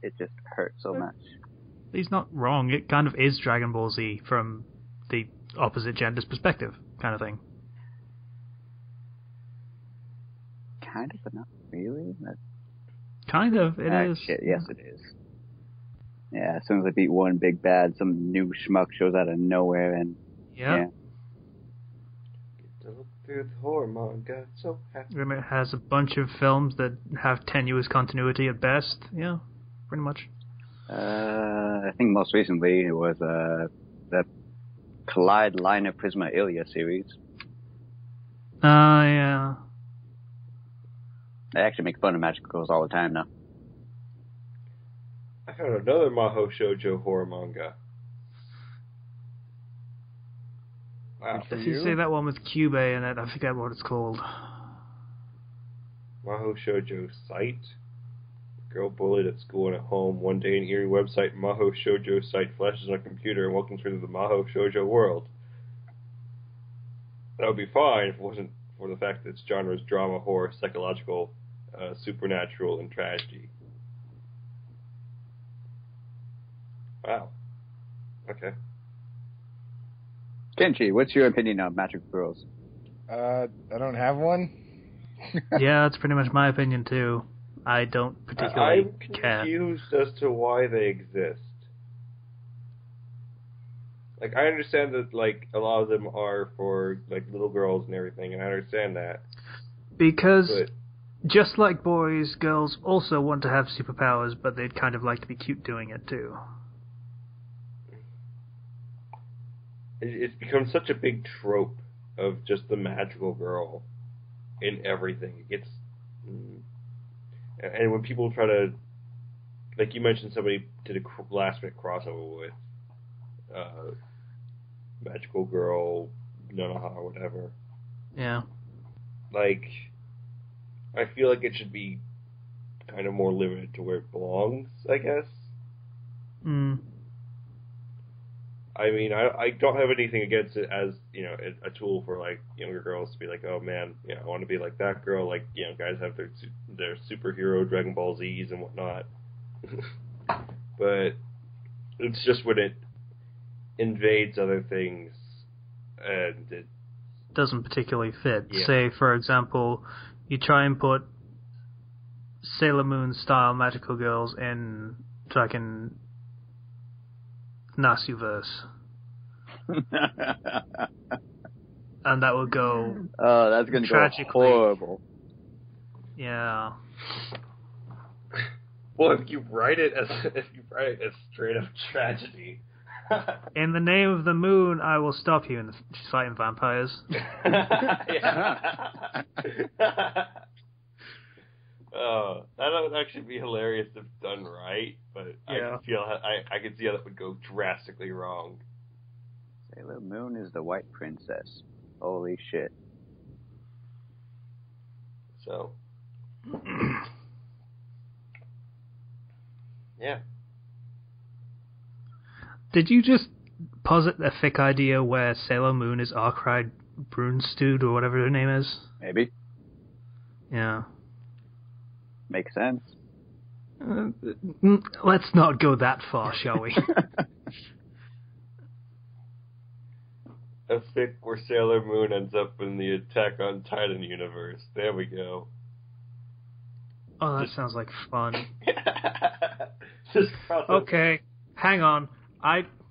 It just hurts so much. He's not wrong. It kind of is Dragon Ball Z from the opposite gender's perspective, kind of thing. Kind of, but not really. Kind of, it is. Shit, yes, it is. Yeah, as soon as I beat one big bad, some new schmuck shows out of nowhere, and yeah. Get to look through the horror manga, so happy. It has a bunch of films that have tenuous continuity at best. Yeah, pretty much. I think most recently it was the Collide Liner Prisma Ilia series. Yeah. They actually make fun of magical girls all the time now. I found another Maho Shoujo horror manga. Wow. If you say that one with Cube in it, I forget what it's called. Maho Shoujo site. Girl bullied at school and at home. One day an eerie website, Maho Shoujo site, flashes on a computer and welcomes her to the Maho Shoujo world. That would be fine if it wasn't for the fact that its genre is drama, horror, psychological, supernatural, and tragedy. Wow. Okay. Kenshi, what's your opinion on magical girls? I don't have one. Yeah, that's pretty much my opinion too. I don't particularly care. I'm confused as to why they exist. Like, I understand that, like, a lot of them are for, like, little girls and everything, and I understand that. Because, just like boys, girls also want to have superpowers, but they'd kind of like to be cute doing it, too. It's become such a big trope of just the magical girl in everything. And when people try to, like you mentioned, somebody did a last-minute crossover with Magical Girl, Nanoha, or whatever. Yeah. Like, I feel like it should be kind of more limited to where it belongs, I guess. I mean, I don't have anything against it as, you know, a tool for, like, younger girls to be like, oh, man, you know, I want to be like that girl. Like, you know, guys have their superhero Dragon Ball Zs and whatnot. But it's just when it invades other things and it doesn't particularly fit. Yeah. Say, for example, you try and put Sailor Moon style magical girls in fucking Nasuverse. And that would go that's going to go horrible. Yeah. Well, if you write it as straight up tragedy. In the name of the moon, I will stop you in fighting vampires. Oh, that would actually be hilarious if done right, but Yeah. I can see how that would go drastically wrong. Sailor Moon is the white princess. Holy shit. So, yeah. Did you just posit a fic idea where Sailor Moon is Arkwright Brunstad or whatever her name is? Maybe. Yeah. Makes sense. Let's not go that far, shall we? A fic where Sailor Moon ends up in the Attack on Titan universe. There we go. Oh, that sounds like fun. Just Okay, hang on.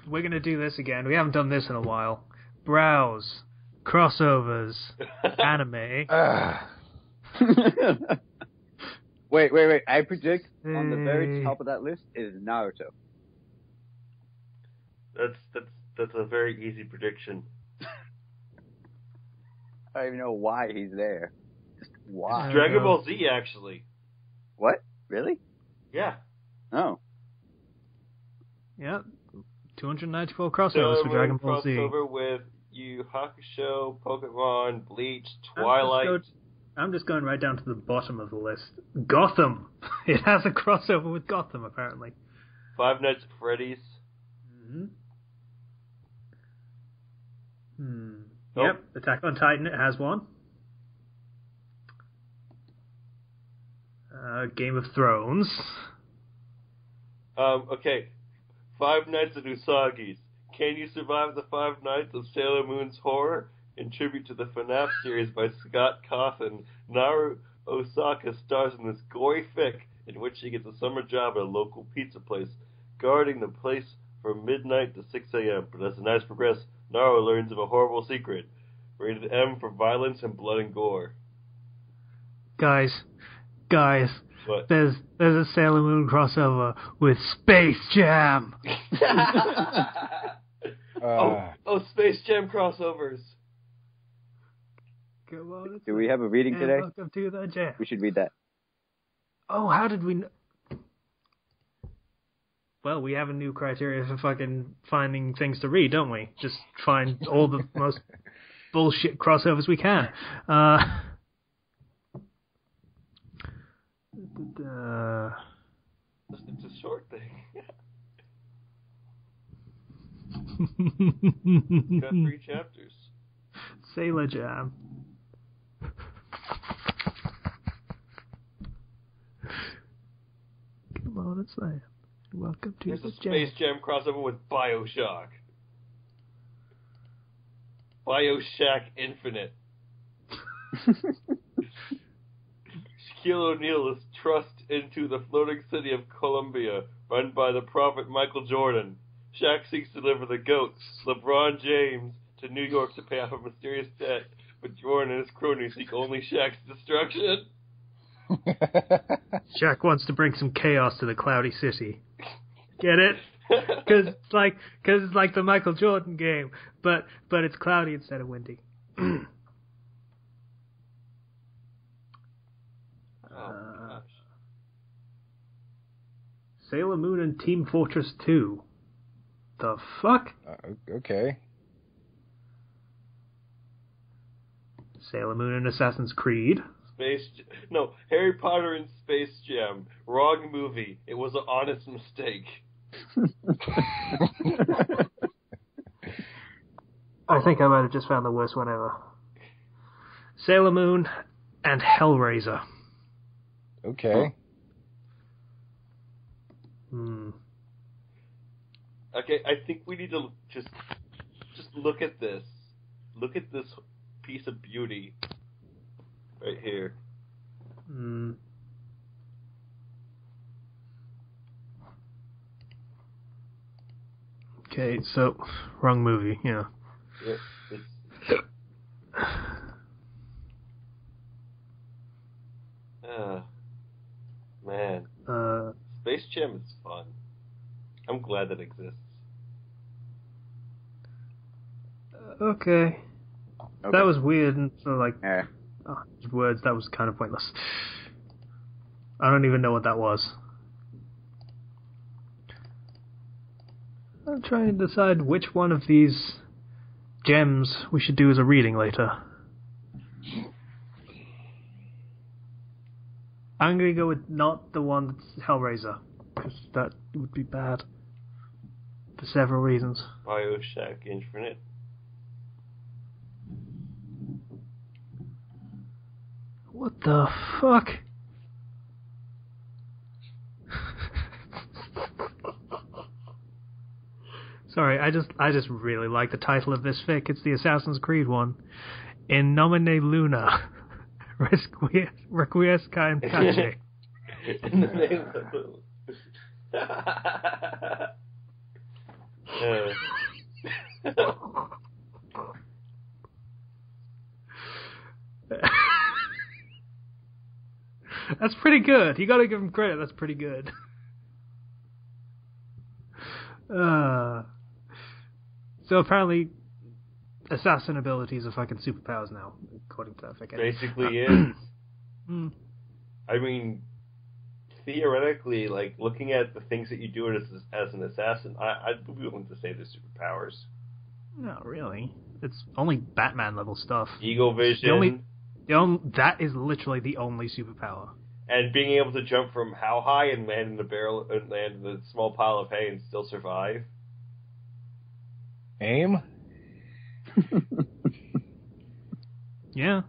We're gonna do this again. We haven't done this in a while. Browse, crossovers, anime. Wait. I predict on the very top of that list is Naruto. That's a very easy prediction. I don't even know why he's there. Just why? Dragon Ball Z, actually. What? Really? Yeah. Oh. Yep. 294 crossovers for Dragon Ball Z. Crossover with Yu Hakusho, Pokemon, Bleach, Twilight. I'm just going right down to the bottom of the list. Gotham. It has a crossover with Gotham, apparently. Five Nights at Freddy's. Oh. Yep. Attack on Titan. It has one. Game of Thrones. Okay. Five Nights at Usagi's. Can you survive the 5 nights of Sailor Moon's horror? In tribute to the FNAF series by Scott Cawthon, Naru Osaka stars in this gory fic in which she gets a summer job at a local pizza place, guarding the place from midnight to 6 a.m. But as the nights progress, Naru learns of a horrible secret. Rated M for violence and blood and gore. Guys. What? There's a Sailor Moon crossover with Space Jam. Space Jam crossovers. Come on, Do we have a reading today? Welcome to the jam. We should read that. Oh, how did we... Well, we have a new criteria for fucking finding things to read, don't we? Just find all the most bullshit crossovers we can. It's a short thing. Got 3 chapters. Sailor Jam. Come on, it's there. Welcome to There's the a Space Jam crossover with BioShock. BioShock Infinite. Shaquille O'Neal is thrust into the floating city of Columbia, run by the prophet Michael Jordan. Shaq seeks to deliver the GOAT, LeBron James, to New York to pay off a mysterious debt, but Jordan and his cronies seek only Shaq's destruction. Shaq wants to bring some chaos to the cloudy city. Get it? Because it's like the Michael Jordan game, but it's cloudy instead of windy. Sailor Moon and Team Fortress 2. The fuck? Okay. Sailor Moon and Assassin's Creed. Harry Potter and Space Jam. Wrong movie. It was an honest mistake. I think I might have just found the worst one ever. Sailor Moon and Hellraiser. Okay. Okay, I think we need to just look at this. Look at this piece of beauty right here. Okay, so wrong movie. Yeah. Man. Space Jam is fun. I'm glad that exists. Okay. That was weird, and so words, that was kind of pointless. I don't even know what that was. I'm trying to decide which one of these gems we should do as a reading later. I'm going to go with not the one that's Hellraiser, because that would be bad. For several reasons. Bioshock Infinite. What the fuck? Sorry, I just really like the title of this fic. It's the Assassin's Creed one. In nomine Luna. Requiesca in pace. In the name of That's pretty good. You gotta give him credit. That's pretty good. So apparently, assassin abilities are fucking superpowers now, according to that fic. basically is. Mm. I mean, theoretically, like, looking at the things that you do as an assassin, I'd be willing to say they're superpowers. Not really. It's only Batman level stuff. Eagle vision. That is literally the only superpower. And being able to jump from how high and land in a small pile of hay and still survive. Aim? Yeah.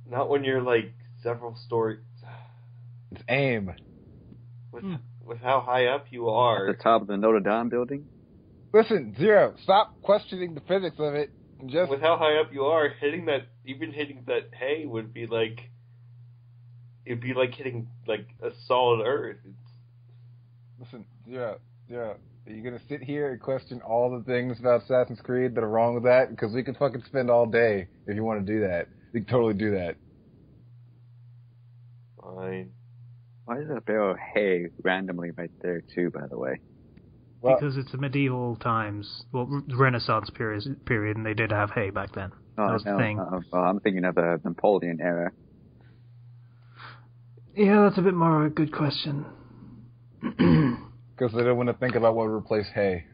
Not when you're like several stories. It's aim. With how high up you are. At the top of the Notre Dame building? Listen, Zero, stop questioning the physics of it. Just with how high up you are, hitting that hay would be like, it'd be like hitting like a solid earth. Listen, Zero, are you gonna sit here and question all the things about Assassin's Creed that are wrong with that? Because we could fucking spend all day if you want to do that. We can totally do that. Fine. Why is there a barrel of hay randomly right there too, by the way? Well, because it's medieval times, Renaissance period, and they did have hay back then. Oh, that was the thing. Well, I'm thinking of the Napoleon era. Yeah, that's a bit more of a good question. Because they don't want to think about what would replace hay.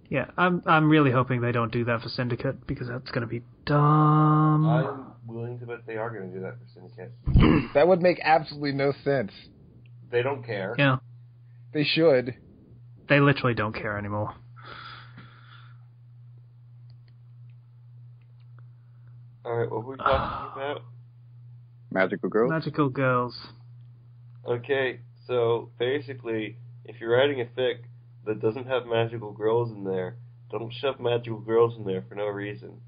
Yeah, I'm really hoping they don't do that for Syndicate, because that's going to be dumb. I'm willing to bet they are going to do that for Syndicate. That would make absolutely no sense. They don't care. Yeah. They should. They literally don't care anymore. Alright, what were we talking about? Magical girls? Magical girls. Okay, so basically, if you're writing a fic that doesn't have magical girls in there, don't shove magical girls in there for no reason.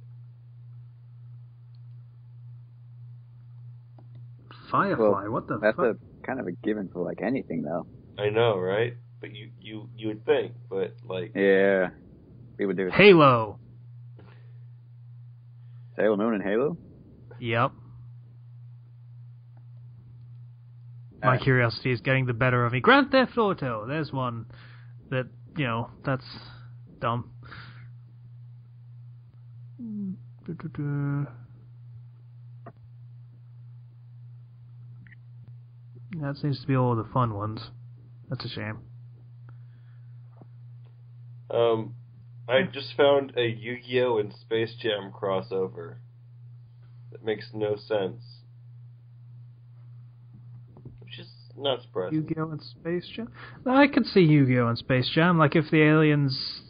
Firefly, what the fuck? That's kind of a given for like anything, though. I know, right? But you would think, but like... Yeah, we would do it. Halo. Sailor Moon and Halo? Yep. My curiosity is getting the better of me. Grand Theft Auto. There's one that, that's dumb. That seems to be all the fun ones. That's a shame. I just found a Yu-Gi-Oh! And Space Jam crossover. That makes no sense. Which is not surprising. Yu-Gi-Oh! And Space Jam? I could see Yu-Gi-Oh! And Space Jam. Like if the aliens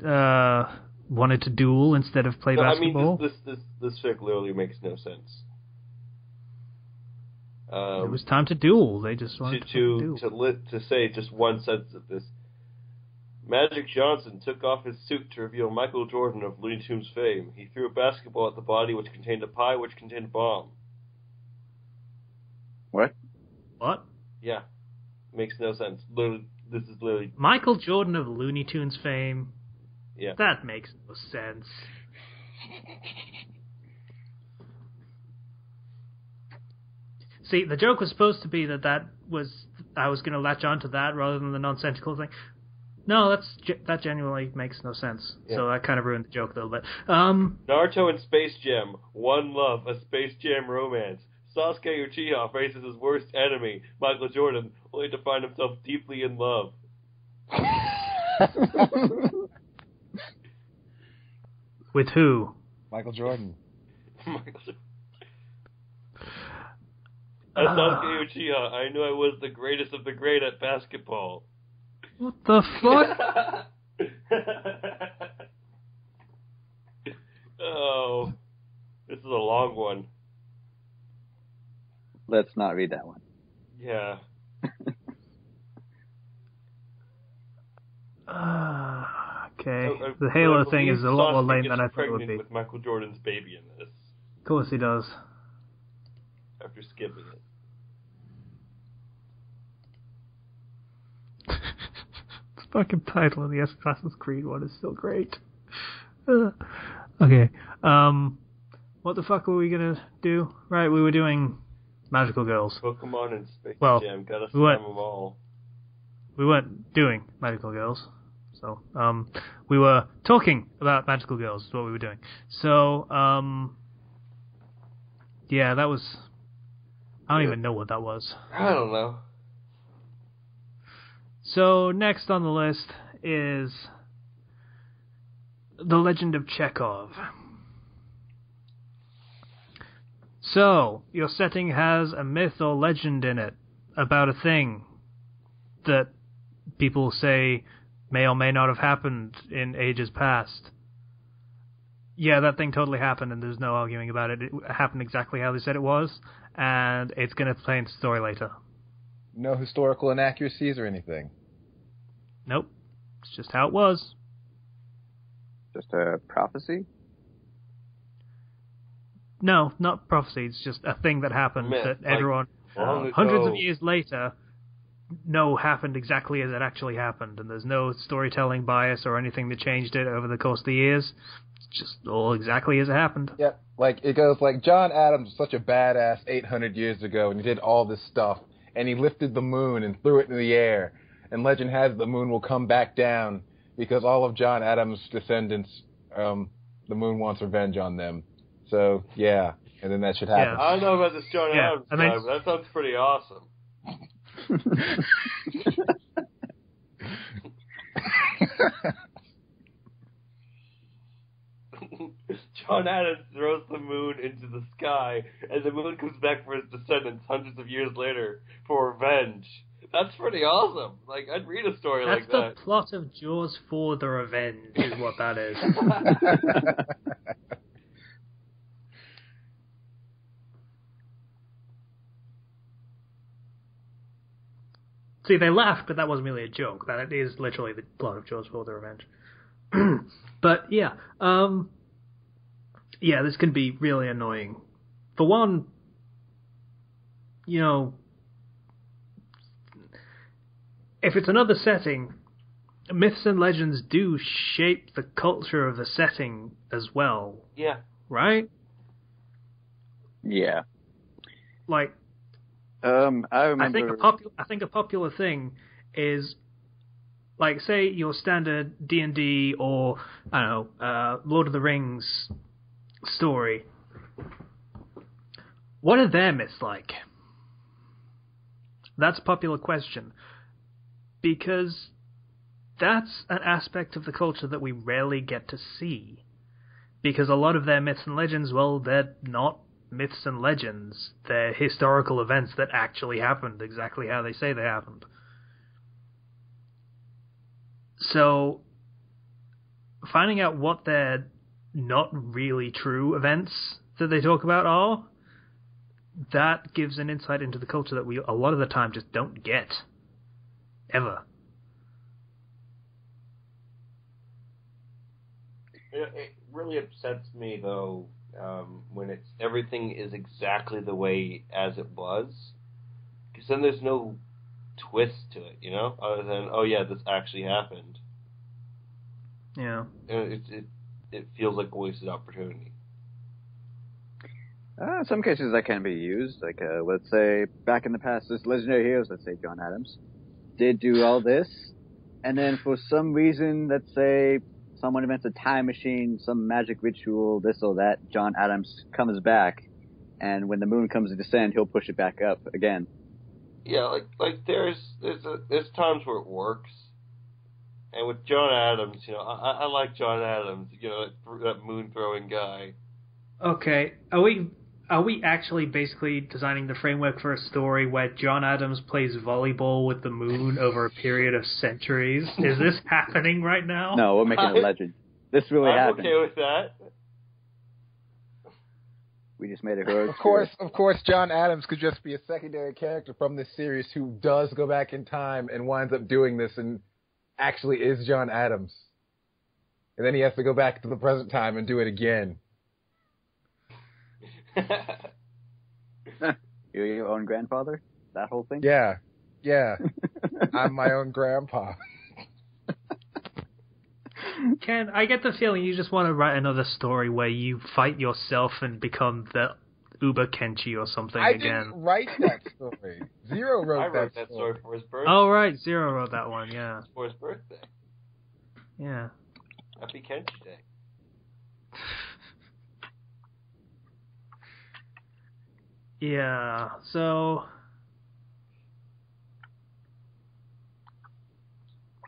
wanted to duel instead of play basketball. I mean, this fic literally makes no sense. It was time to duel. They just wanted to duel. To say just one sentence of this. Magic Johnson took off his suit to reveal Michael Jordan of Looney Tunes fame. He threw a basketball at the body which contained a pie which contained a bomb. What? What? Yeah. Makes no sense. Literally, this is literally... Michael Jordan of Looney Tunes fame? Yeah. That makes no sense. See, the joke was supposed to be that I was going to latch on to that rather than the nonsensical thing. No, that genuinely makes no sense. Yeah. So that kind of ruined the joke a little bit. Naruto and Space Jam. One Love, a Space Jam romance. Sasuke Uchiha faces his worst enemy, Michael Jordan, only to find himself deeply in love. With who? Michael Jordan. Michael Jordan. As Sasuke Uchiha, I knew I was the greatest of the great at basketball. What the fuck? Oh, this is a long one. Let's not read that one. Yeah. Okay. The Halo thing is a lot more lame than I thought it would be. With Michael Jordan's baby in this. Of course he does. After skipping it. The fucking title of the Assassin's Creed one is still great. Okay. What the fuck were we gonna do? Right, we were doing Magical Girls. Pokemon and Space Jam. Gotta slam them all. We weren't doing Magical Girls. So, we were talking about Magical Girls, is what we were doing. So, yeah, that was... I don't even know what that was. I don't know. So, next on the list is The Legend of Chekhov. So, your setting has a myth or legend in it about a thing that people say may or may not have happened in ages past. Yeah, that thing totally happened, and there's no arguing about it. It happened exactly how they said it was, and it's going to play into the story later. No historical inaccuracies or anything? Nope. It's just how it was. Just a prophecy? No, not prophecy. It's just a thing that happened that everyone, hundreds of years later, know happened exactly as it actually happened, and there's no storytelling bias or anything that changed it over the course of the years. It's just all exactly as it happened. Yep. Like, it goes like, John Adams was such a badass 800 years ago, and he did all this stuff, and he lifted the moon and threw it in the air, and legend has the moon will come back down because all of John Adams' descendants, the moon wants revenge on them. So, yeah, and then that should happen. Yeah. I don't know about this John Adams guy, but that sounds pretty awesome. John Adams throws the moon into the sky, and the moon comes back for his descendants hundreds of years later for revenge. That's pretty awesome. Like, I'd read a story like that. That's the plot of Jaws for the Revenge, is what that is. See, they laughed, but that wasn't really a joke. That is literally the plot of Jaws for the Revenge. But, yeah. Yeah, this can be really annoying. For one, you know, if it's another setting, myths and legends do shape the culture of the setting as well. Yeah. Right? Yeah. Like, I remember. I think a popular thing is, like, say your standard D&D or I don't know, Lord of the Rings story. What are their myths like? That's a popular question, because that's an aspect of the culture that we rarely get to see. Because a lot of their myths and legends, well, they're not myths and legends. They're historical events that actually happened exactly how they say they happened. So, finding out what their not really true events that they talk about are, that gives an insight into the culture that we a lot of the time just don't get. Ever. It really upsets me, though, when everything is exactly the way as it was, because then there's no twist to it, you know, other than, oh yeah, this actually happened. Yeah. It feels like a wasted opportunity. In some cases that can be used. Like, let's say, back in the past, this legendary heroes, let's say John Adams, did do all this, and then for some reason, let's say, someone invents a time machine, some magic ritual, this or that, John Adams comes back, and when the moon comes to descend, he'll push it back up again. Yeah, like there's times where it works, and with John Adams, you know, I like John Adams, you know, that moon throwing guy. Okay, are we actually basically designing the framework for a story where John Adams plays volleyball with the moon over a period of centuries? Is this happening right now? No, we're making a legend. This really happened. I'm okay with that. We just made a heroic. Of course, John Adams could just be a secondary character from this series who does go back in time and winds up doing this and actually is John Adams. And then he has to go back to the present time and do it again. You're your own grandfather? That whole thing? Yeah. I'm my own grandpa. Ken, I get the feeling you just want to write another story where you fight yourself and become the Uber Kenshi or something again. I didn't write that story. Zero wrote that story for his birthday. Oh, right. Zero wrote that one, yeah. For his birthday. Yeah. Happy Kenshi Day. Yeah, so...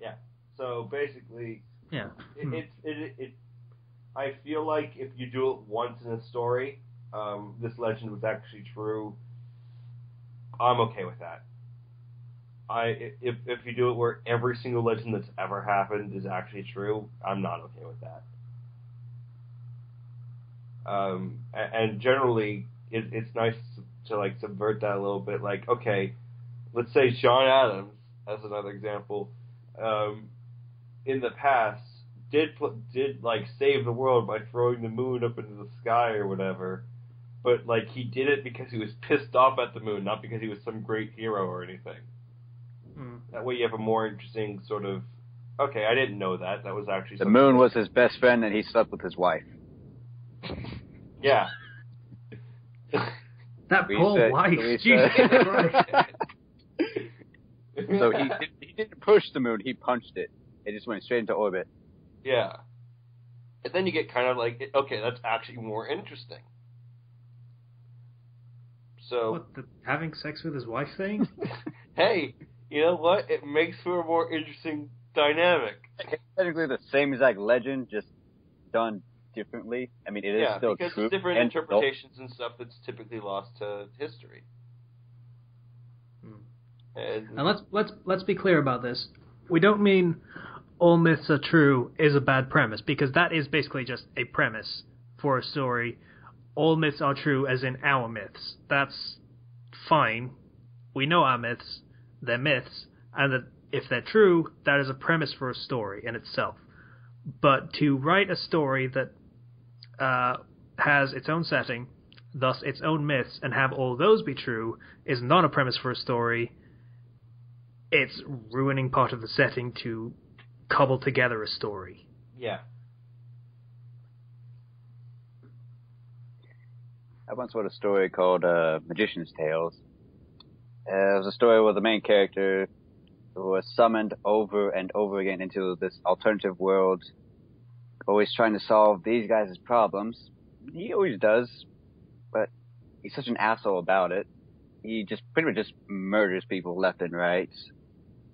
Yeah, so basically... Yeah. I feel like if you do it once in a story, this legend was actually true, I'm okay with that. If you do it where every single legend that's ever happened is actually true, I'm not okay with that. And generally... It's nice to like subvert that a little bit. Like, okay, let's say John Adams, as another example, in the past did like save the world by throwing the moon up into the sky or whatever, but like he did it because he was pissed off at the moon, not because he was some great hero or anything. That way you have a more interesting sort of, okay, I didn't know that. That was actually the moon was his best friend and he slept with his wife. Yeah. That poor wife. Jesus Christ. So he didn't push the moon, he punched it. It just went straight into orbit. Yeah. And then you get kind of like, okay, that's actually more interesting. So what, the having sex with his wife thing? Hey, you know what? It makes for a more interesting dynamic. It's technically the same exact legend, just done differently. I mean, it is still true. Yeah, because different interpretations and stuff that's typically lost to history. And let's be clear about this. We don't mean all myths are true is a bad premise, because that is basically just a premise for a story. All myths are true as in our myths. That's fine. We know our myths. They're myths. And that if they're true, that is a premise for a story in itself. But to write a story that has its own setting, thus its own myths, and have all those be true, is not a premise for a story. It's ruining part of the setting to cobble together a story. Yeah. I once wrote a story called Magician's Tales. It was a story where the main character was summoned over and over again into this alternative world, always trying to solve these guys' problems. He always does, but he's such an asshole about it. He just pretty much just murders people left and right.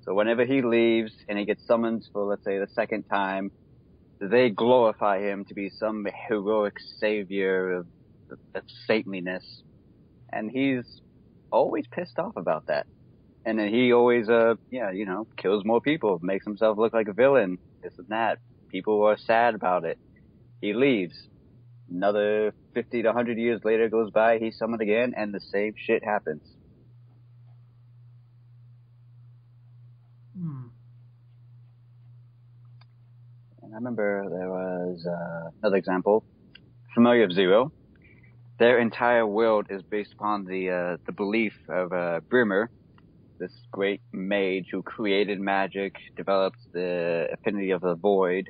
So whenever he leaves and he gets summoned for, let's say, the second time, they glorify him to be some heroic savior of saintliness. And he's always pissed off about that. And then he always, kills more people, makes himself look like a villain, this and that. People are sad about it. He leaves. Another 50 to 100 years later goes by, he's summoned again, and the same shit happens. And I remember there was another example. Familiar of Zero. Their entire world is based upon the belief of Brimmer, this great mage who created magic, developed the affinity of the void.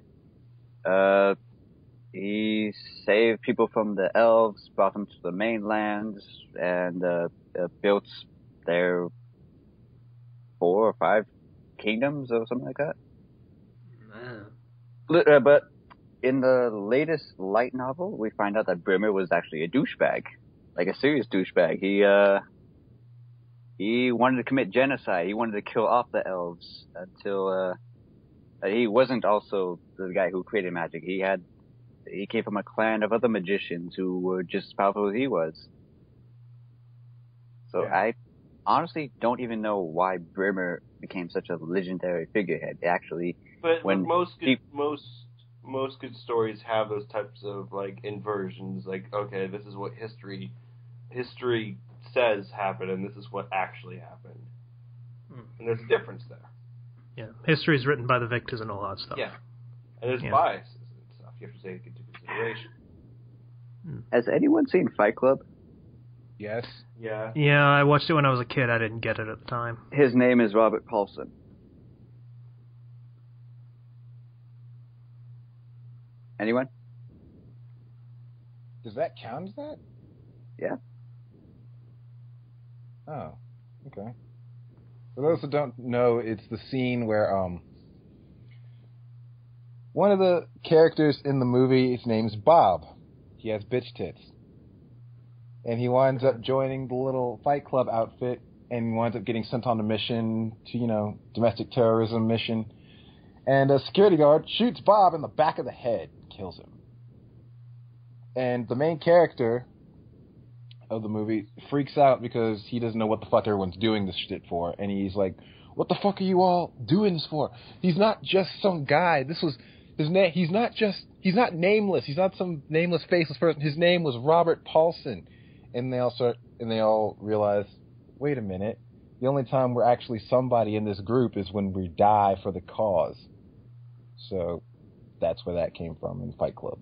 he saved people from the elves, brought them to the mainland, and built their 4 or 5 kingdoms or something like that. Man. But in the latest light novel, we find out that Brimmer was actually a douchebag, like a serious douchebag. He wanted to commit genocide. He wanted to kill off the elves until he wasn't also the guy who created magic. He came from a clan of other magicians who were just as powerful as he was. So yeah. I honestly don't even know why Brimmer became such a legendary figurehead. Actually, but most good stories have those types of like inversions. Like, okay, this is what history says happened, and this is what actually happened. And there's a difference there. Yeah, history is written by the victors and all that stuff. Yeah, and there's biases and stuff you have to take into consideration. Has anyone seen Fight Club? Yes. Yeah. Yeah, I watched it when I was a kid. I didn't get it at the time. His name is Robert Paulson. Anyone? Does that count as that? Yeah. Oh, okay. For those who don't know, it's the scene where one of the characters in the movie, his name's Bob. He has bitch tits. And he winds up joining the little Fight Club outfit and winds up getting sent on a mission to, domestic terrorism mission. And a security guard shoots Bob in the back of the head, kills him. And the main character of the movie freaks out because he doesn't know what the fuck everyone's doing this shit for. And he's like, what the fuck are you all doing this for? He's not just some guy. This was his name. He's not nameless. He's not some nameless, faceless person. His name was Robert Paulson. And they all realize, wait a minute. The only time we're actually somebody in this group is when we die for the cause. So that's where that came from in Fight Club.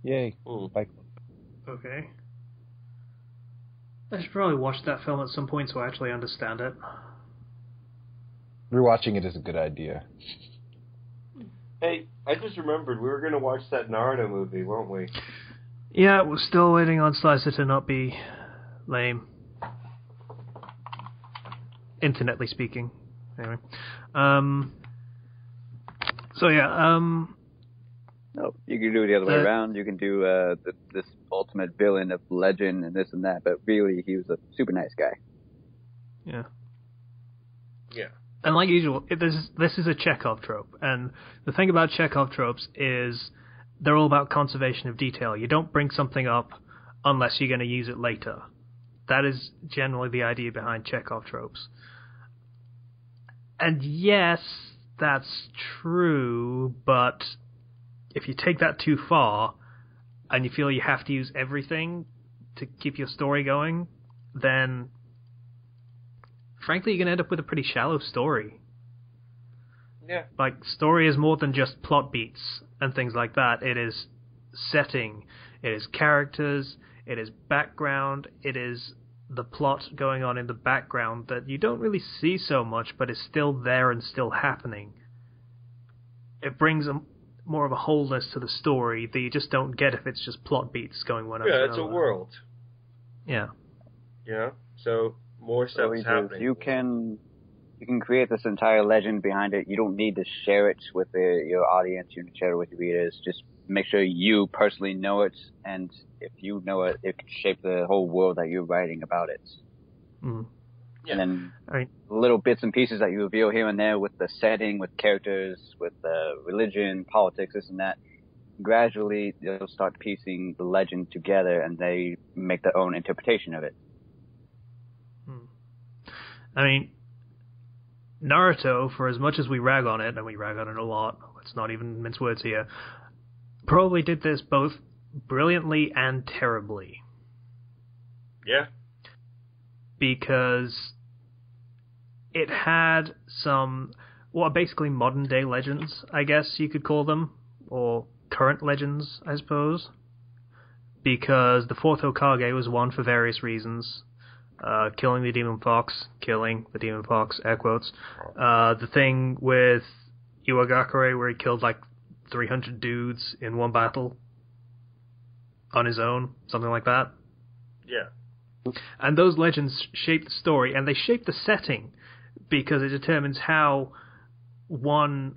Yay. Fight Club. Okay. I should probably watch that film at some point so I actually understand it. Rewatching it is a good idea. Hey, I just remembered we were going to watch that Naruto movie, weren't we? Yeah, we're still waiting on Slicer to not be lame. Internetly speaking. Anyway. So yeah, No, you can do it the other way around. You can do this ultimate villain of legend and this and that, but really he was a super nice guy. Yeah. Yeah. And like usual, this is a Chekhov trope. And the thing about Chekhov tropes is they're all about conservation of detail. You don't bring something up unless you're going to use it later. That is generally the idea behind Chekhov tropes. And yes, that's true, but if you take that too far and you feel you have to use everything to keep your story going, then frankly you're going to end up with a pretty shallow story. Yeah. Like, story is more than just plot beats and things like that. It is setting, it is characters, it is background, it is the plot going on in the background that you don't really see so much, but is still there and still happening. It brings more of a wholeness to the story that you just don't get if it's just plot beats going one after another. Yeah, it's a world. Yeah. Yeah, so more stuff is happening. You can create this entire legend behind it. You don't need to share it with your audience. You can share it with your readers. Just make sure you personally know it, and if you know it, it can shape the whole world that you're writing about it. Mm. Yeah. And then little bits and pieces that you reveal here and there with the setting, with characters, with religion, politics, this and that. Gradually, they'll start piecing the legend together, and they make their own interpretation of it. I mean, Naruto, for as much as we rag on it, and we rag on it a lot, let's not even mince words here, probably did this both brilliantly and terribly. Yeah. Because it had some, well, basically modern-day legends, I guess you could call them, or current legends, I suppose. Because the fourth Hokage was one for various reasons. Killing the demon fox, air quotes. The thing with Iwagakure where he killed, like, 300 dudes in one battle on his own, something like that. Yeah. And those legends shape the story, and they shape the setting, because it determines how one,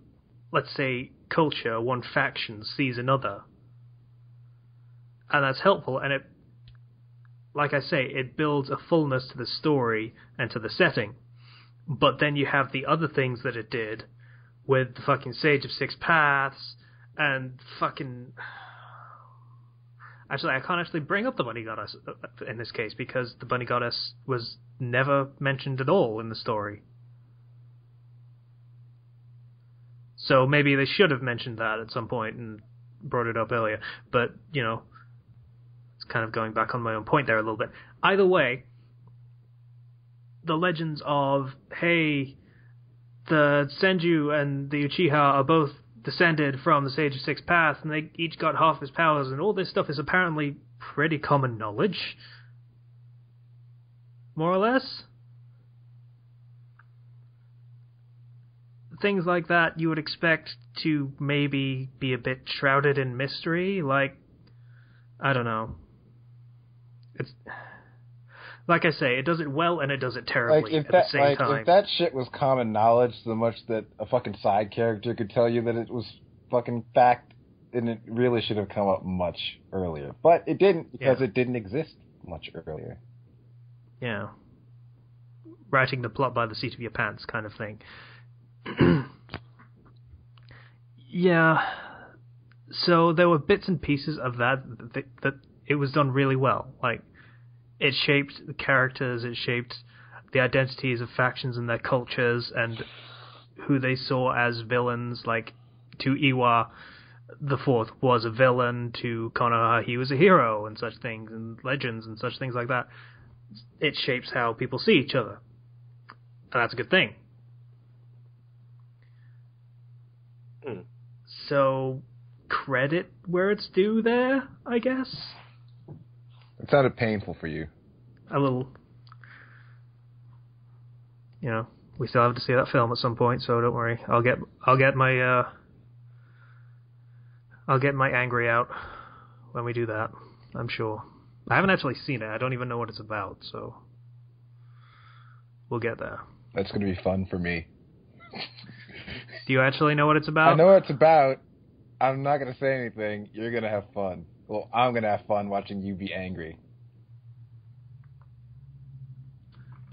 let's say, culture, one faction sees another. And that's helpful, and it, like I say, it builds a fullness to the story and to the setting. But then you have the other things that it did, with the fucking Sage of Six Paths, and fucking... Actually, I can't actually bring up the Bunny Goddess in this case, because the Bunny Goddess was never mentioned at all in the story. So maybe they should have mentioned that at some point and brought it up earlier. But, you know, it's kind of going back on my own point there a little bit. Either way, the legends of, hey, the Senju and the Uchiha are both descended from the Sage of Six Paths, and they each got half his powers, and all this stuff is apparently pretty common knowledge. More or less. Things like that you would expect to maybe be a bit shrouded in mystery, like, I don't know. It's, like I say, it does it well and it does it terribly at the same time. If that shit was common knowledge so much that a fucking side character could tell you that it was fucking fact, then it really should have come up much earlier. But it didn't, because it didn't exist much earlier. Yeah. Writing the plot by the seat of your pants kind of thing. Yeah. So there were bits and pieces of that it was done really well. Like, it shaped the characters, it shaped the identities of factions and their cultures, and who they saw as villains. Like, to Iwa, the Fourth was a villain. To Konoha, he was a hero, and such things, and legends, and such things like that. It shapes how people see each other. And that's a good thing. So, credit where it's due there, I guess? It sounded painful for you. A little. You know, we still have to see that film at some point, so don't worry. I'll get my angry out when we do that, I'm sure. I haven't actually seen it. I don't even know what it's about, so we'll get there. That's going to be fun for me. Do you actually know what it's about? I know what it's about. I'm not going to say anything. You're going to have fun. Well, I'm going to have fun watching you be angry.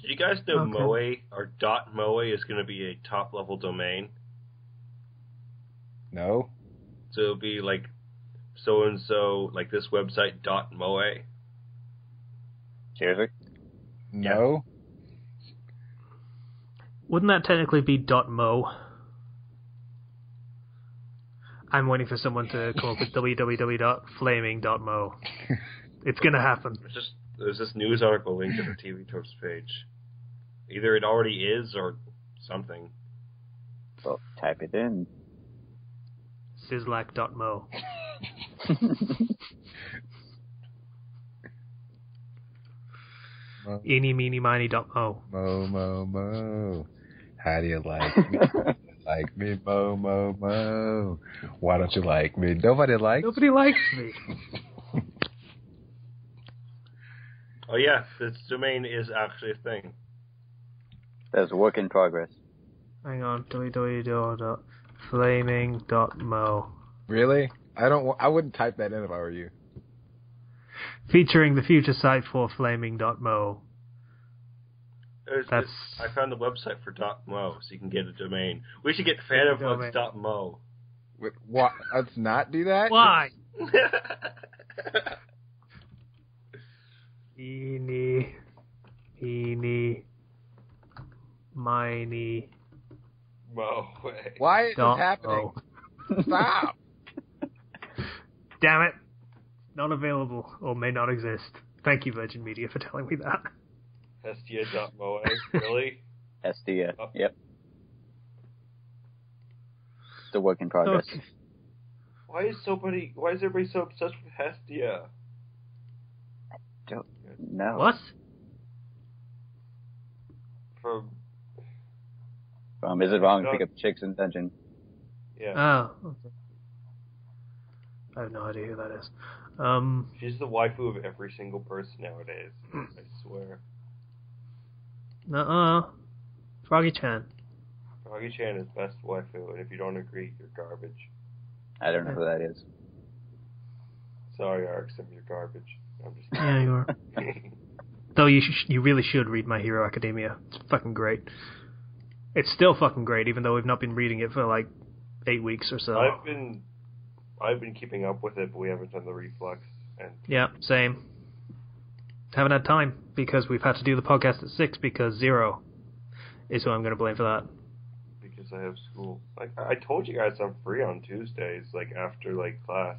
Did you guys know Moe, or .moe, is going to be a top-level domain? No. So it'll be like so-and-so, like this website, .moe. Seriously? No. Wouldn't that technically be .mo? I'm waiting for someone to come up with www.flaming.mo. It's gonna happen. There's this news article linked to the TV Tropes page. Either it already is or something. Well, type it in. Sizzlack.mo. Eeny, meeny, miny.mo. Mo. How do you like me? Like me, mo. Why don't you like me? Nobody likes me. Oh yeah, this domain is actually a thing. That's a work in progress. Hang on, www.flaming.mo. Really? I wouldn't type that in if I were you. Featuring the future site for flaming.mo. I found the website for .mo, so you can get a domain. We should get fandomflux.mo. What? Let's not do that? Why? Eeny, miny. Mo. Why is this happening? Stop! Damn it. Not available, or may not exist. Thank you, Virgin Media, for telling me that. Hestia.moe, really? Hestia, yep. Still work in progress. Okay. Why is everybody so obsessed with Hestia? Don't know. What? From Is it wrong to pick up chicks in dungeon? Yeah. Oh, okay. I have no idea who that is. She's the waifu of every single person nowadays. I swear. Froggy-chan. Froggy-chan is best waifu, and if you don't agree, you're garbage. I don't know who that is. Sorry, Arxim, you're garbage. I'm just kidding. Yeah, you are. Though you really should read My Hero Academia. It's fucking great. It's still fucking great, even though we've not been reading it for like 8 weeks or so. I've been keeping up with it, but we haven't done the reflux. And yeah, same. Haven't had time because we've had to do the podcast at 6 because Zero is who I'm going to blame for that. Because I have school. Like I told you guys, I'm free on Tuesdays, like after like class.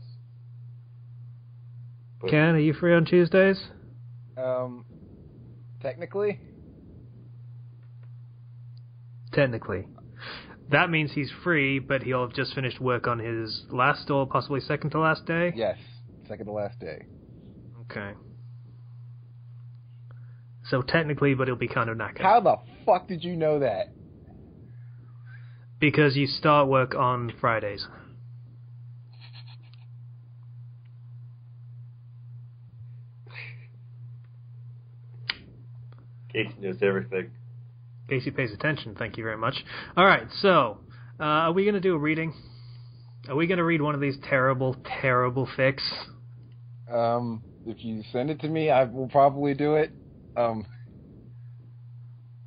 But Ken, are you free on Tuesdays? Technically. Technically. That means he's free, but he'll have just finished work on his last or possibly second to last day? Yes, second to last day. Okay. So technically, but he'll be kind of knackered. How the fuck did you know that? Because you start work on Fridays. Casey knows everything. Casey pays attention, thank you very much. Alright, so, are we going to do a reading? Are we going to read one of these terrible, terrible fics? If you send it to me, I will probably do it.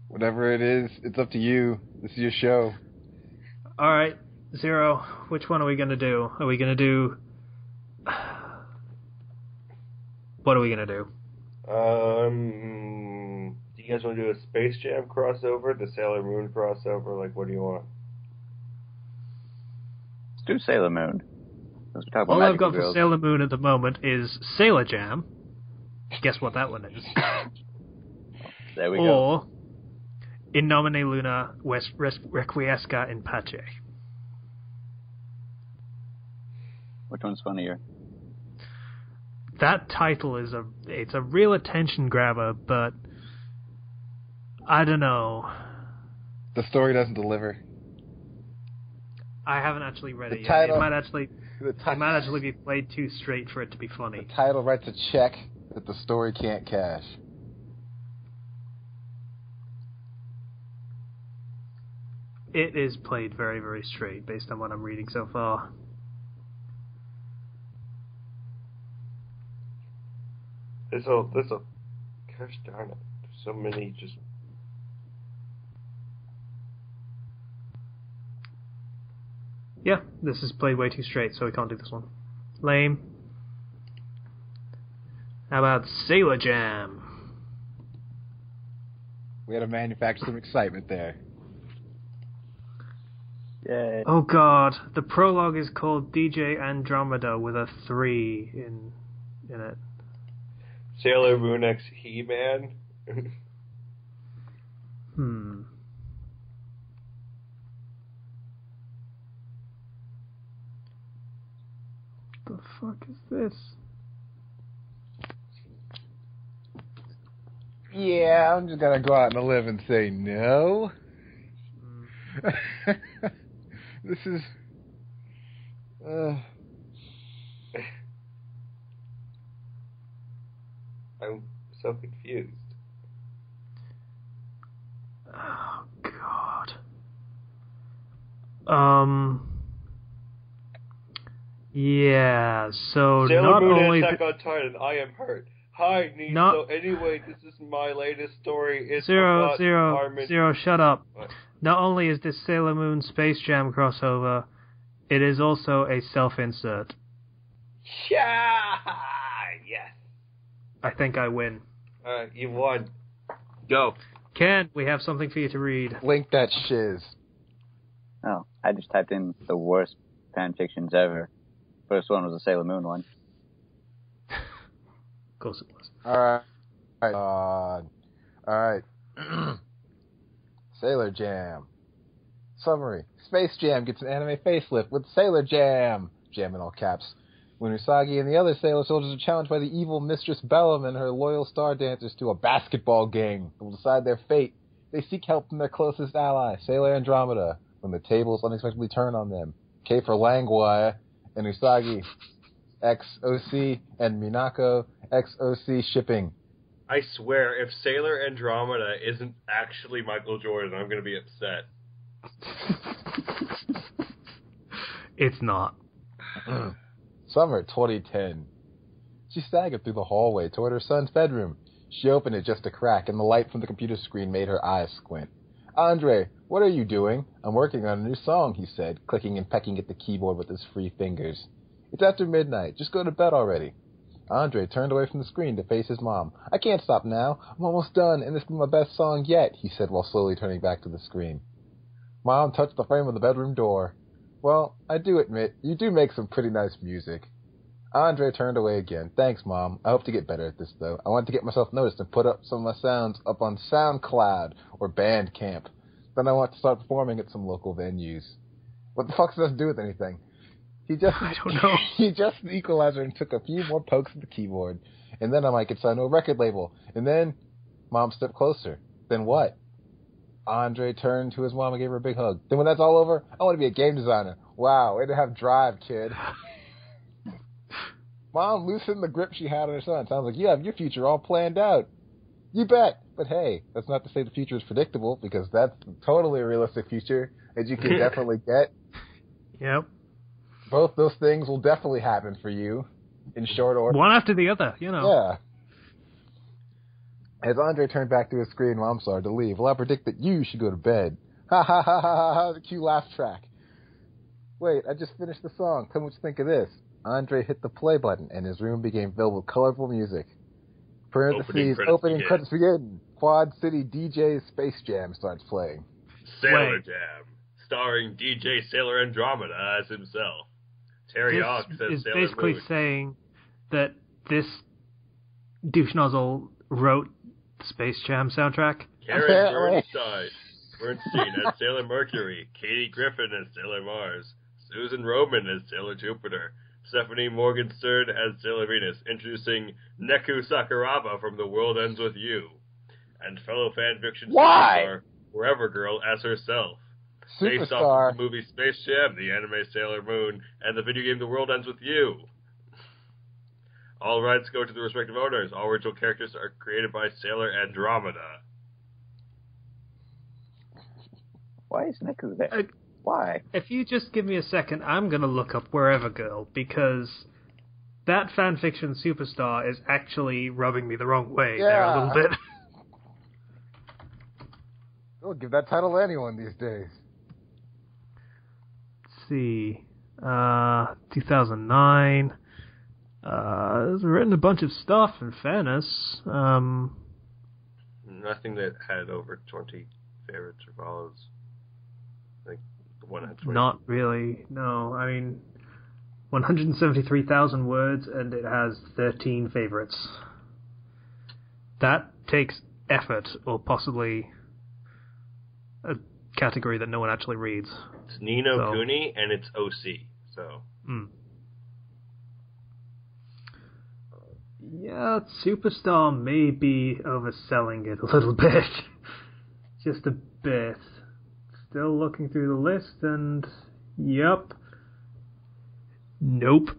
Whatever it is, it's up to you. This is your show. Alright, Zero, which one are we going to do? Are we going to do... What are we going to do? Do you guys want to do a Space Jam crossover, the Sailor Moon crossover? Like, what do you want? Let's do Sailor Moon. Let's talk about All I've Magical got Girls. for Sailor Moon at the moment is Sailor Jam. Guess what that one is? There we or go. In Nomine Luna Requiesca in Pace. Which one's funnier? That title is it's a real attention grabber, but I don't know. The story doesn't deliver. I haven't actually read it yet. Title- It might actually be played too straight for it to be funny. The title writes a check that the story can't cash. It is played very, very straight based on what I'm reading so far. There's a gosh darn it. There's so many just. Yeah, this is played way too straight, so we can't do this one. Lame. How about Sailor Jam? We had to manufacture some excitement there. Yay. Oh god, the prologue is called DJ Andromeda with a 3 in it. Sailor Moon X He-Man. The fuck is this? Yeah, I'm just gonna go out on a limb and say no. This is... I'm so confused. Oh god. Yeah, so Sailor not Moon only... Attack on Titan, I am hurt. Hi, Niso. Not- Anyway, this is my latest story. It's Zero, about Armin. shut up. What? Not only is this Sailor Moon Space Jam crossover, it is also a self-insert. Yeah! Yes. I think I win. You won. Go. Ken, we have something for you to read. Link that shiz. Oh, I just typed in the worst fanfictions ever. First one was a Sailor Moon one. Of course it was. Alright. Sailor Jam. Summary. Space Jam gets an anime facelift with Sailor Jam. Jam in all caps. When Usagi and the other Sailor soldiers are challenged by the evil Mistress Bellum and her loyal star dancers to a basketball game that will decide their fate, they seek help from their closest ally, Sailor Andromeda, when the tables unexpectedly turn on them. K for Langwire and Usagi XOC, and Minako XOC shipping. I swear, if Sailor Andromeda isn't actually Michael Jordan, I'm going to be upset. It's not. Summer 2010. She staggered through the hallway toward her son's bedroom. She opened it just a crack, and the light from the computer screen made her eyes squint. Andre, what are you doing? I'm working on a new song, he said, clicking and pecking at the keyboard with his free fingers. It's after midnight. Just go to bed already. Andre turned away from the screen to face his mom. I can't stop now. I'm almost done, and this will be my best song yet, he said while slowly turning back to the screen. Mom touched the frame of the bedroom door. Well, I do admit, you do make some pretty nice music. Andre turned away again. Thanks, Mom. I hope to get better at this, though. I want to get myself noticed and put up some of my sounds up on SoundCloud or Bandcamp. Then I want to start performing at some local venues. What the fuck does that do with anything? I don't know. He adjusted the equalizer and took a few more pokes at the keyboard. And then I might get signed to a record label. And then Mom stepped closer. Then what? Andre turned to his mom and gave her a big hug. Then when that's all over, I want to be a game designer. Wow, way to have drive, kid. Mom loosened the grip she had on her son. Sounds like you have your future all planned out. You bet. But hey, that's not to say the future is predictable, because that's totally a realistic future that you can definitely get. Yep. Both those things will definitely happen for you in short order. One after the other, you know. Yeah. As Andre turned back to his screen, Mom started to leave. Well, I predict that you should go to bed. Ha ha ha ha ha ha, the cue laugh track. Wait, I just finished the song. Tell me what you think of this. Andre hit the play button, and his room became filled with colorful music. Parentheses, opening credits begin. Quad City DJ Space Jam starts playing. Sailor Jam, starring DJ Sailor Andromeda as himself. Terry Hawk says Sailor Moon. Is basically saying that this douche nozzle wrote the Space Jam soundtrack. Karen Bernstein as Sailor Mercury. Katie Griffin as Sailor Mars. Susan Roman as Sailor Jupiter. Stephanie Morgenstern as Sailor Venus, introducing Neku Sakuraba from The World Ends With You, and fellow fanfiction superstar Wherever Girl as herself. Based off of the movie Space Jam, the anime Sailor Moon, and the video game The World Ends With You. All rights go to the respective owners. All original characters are created by Sailor Andromeda. Why is Neku there? Why? If you just give me a second, I'm going to look up Wherever Girl, because that fanfiction superstar is actually rubbing me the wrong way there a little bit. Don't give that title to anyone these days. Let's see. 2009. It's written a bunch of stuff, in fairness. Nothing that had over 20 favorites or follows. Like the one had 20. Not really, no. I mean, 173,000 words, and it has 13 favorites. That takes effort, or possibly a category that no one actually reads. It's Nino Kuni, and it's OC, so... Yeah, Superstar may be overselling it a little bit. Just a bit. Still looking through the list, and... Yep. Nope.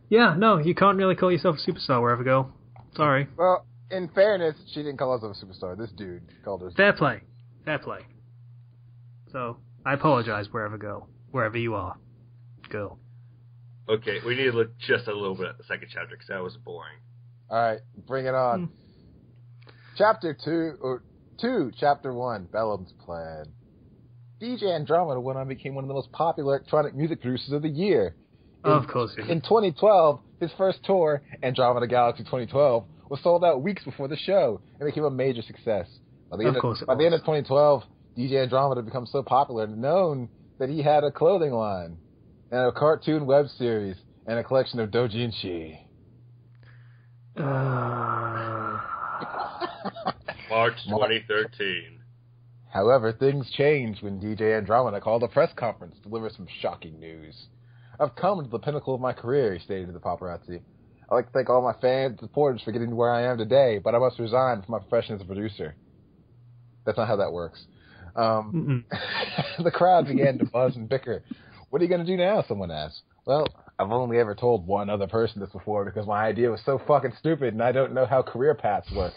Yeah, no, you can't really call yourself a superstar wherever you go. Sorry. Well, in fairness, she didn't call herself a superstar. This dude called her. Fair play. Fair play. So, I apologize wherever go. Wherever you are. Go. Okay, we need to look just a little bit at the second chapter, because that was boring. Alright, bring it on. Chapter 2, Chapter 1, Bellum's Plan. DJ Andromeda went on and became one of the most popular electronic music producers of the year. Of course. In 2012, his first tour, Andromeda Galaxy 2012, was sold out weeks before the show and became a major success. By the end of 2012, DJ Andromeda became so popular and known that he had a clothing line and a cartoon web series and a collection of doujinshi. March 2013. However, things changed when DJ Andromeda called a press conference to deliver some shocking news. I've come to the pinnacle of my career, he stated to the paparazzi. I'd like to thank all my fans and supporters for getting to where I am today, but I must resign from my profession as a producer. That's not how that works. The crowd began to buzz and bicker. What are you going to do now? Someone asked. Well, I've only ever told one other person this before because my idea was so fucking stupid and I don't know how career paths work.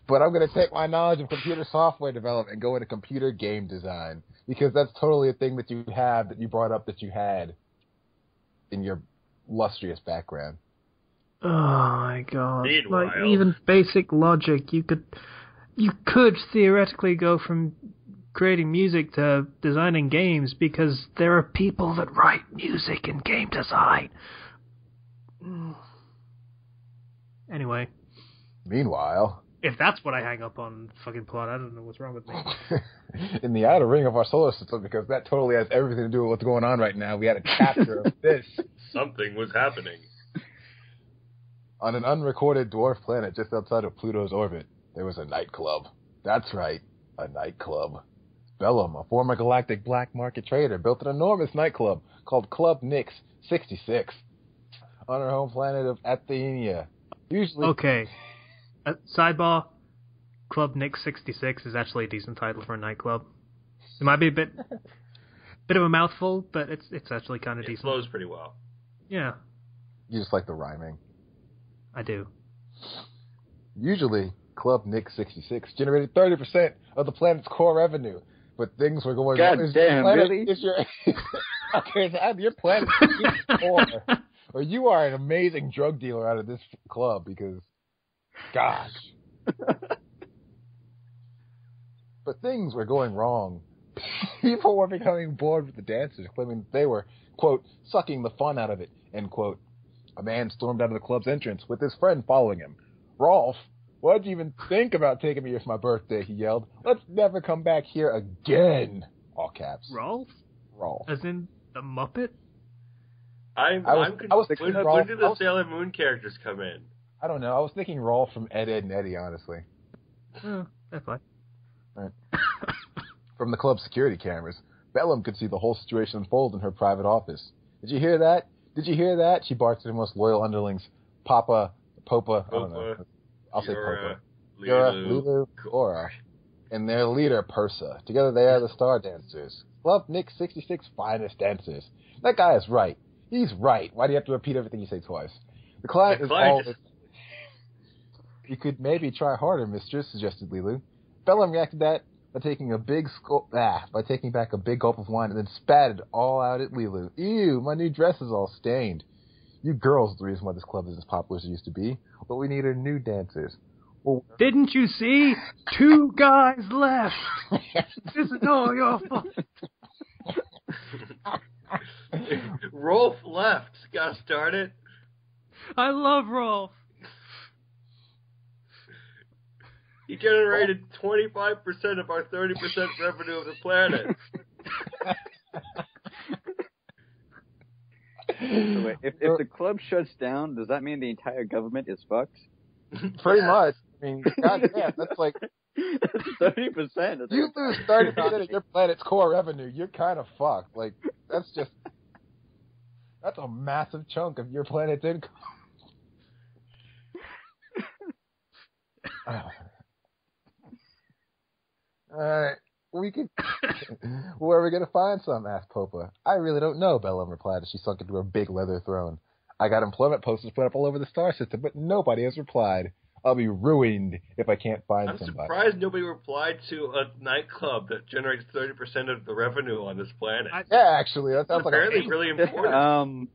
But I'm going to take my knowledge of computer software development and go into computer game design because that's totally a thing that you have that you brought up that you had in your illustrious background. Oh my god. Meanwhile. Like, even basic logic, you could theoretically go from creating music to designing games because there are people that write music in game design. Anyway. Meanwhile... If that's what I hang up on fucking plot, I don't know what's wrong with me. In the outer ring of our solar system, because that totally has everything to do with what's going on right now, we had a chapter of this. Something was happening. On an unrecorded dwarf planet just outside of Pluto's orbit, there was a nightclub. That's right, a nightclub. Bellum, a former galactic black market trader, built an enormous nightclub called Club Nix 66 on her home planet of Athenia. Usually... Okay. Sidebar, Club Nick 66 is actually a decent title for a nightclub. It might be a bit of a mouthful, but it's actually kind of decent. It flows pretty well. Yeah. You just like the rhyming. I do. Usually, Club Nick 66 generated 30% of the planet's core revenue, but things were going... God damn, really? Okay, so your planet is poor, or you are an amazing drug dealer out of this club, because... Gosh. But things were going wrong. People were becoming bored with the dancers, claiming they were, quote, sucking the fun out of it, end quote. A man stormed out of the club's entrance with his friend following him. Rolf, what'd you even think about taking me here for my birthday, he yelled. Let's never come back here again. All caps. Rolf? Rolf. As in the Muppet? When did the Sailor Moon characters come in? I don't know. I was thinking Rolf from Ed, Edd, and Eddy, honestly. Oh, that's fine. Right. From the club's security cameras, Bellum could see the whole situation unfold in her private office. Did you hear that? Did you hear that? She barked at her most loyal underlings, Popa, I don't know. I'll say Popa. Yura, Lulu, Cora, and their leader, Persa. Together they are the Star Dancers. Club Nick 66 finest dancers. That guy is right. He's right. Why do you have to repeat everything you say twice? The client is always... You could maybe try harder, mistress, suggested Lilu. Bellum reacted to that by taking back a big gulp of wine and then spat it all out at Lilu. Ew, my new dress is all stained. You girls are the reason why this club is as popular as it used to be. What we need are new dancers. Well, didn't you see? 2 guys left. This is all your fault. Rolf left. Got started. I love Rolf. He generated 25% of our 30% revenue of the planet. So wait, if the club shuts down, does that mean the entire government is fucked? Pretty much. I mean, goddamn, that's like 30%. You lose 30% of your planet's core revenue, you're kind of fucked. Like, that's a massive chunk of your planet's income. Alright, where are we going to find some? Asked Popa. I really don't know, Bellum replied as she sunk into her big leather throne. I got employment posters put up all over the star system, but nobody has replied. I'll be ruined if I can't find somebody. I'm surprised nobody replied to a nightclub that generates 30% of the revenue on this planet. Yeah, actually, that sounds apparently really important.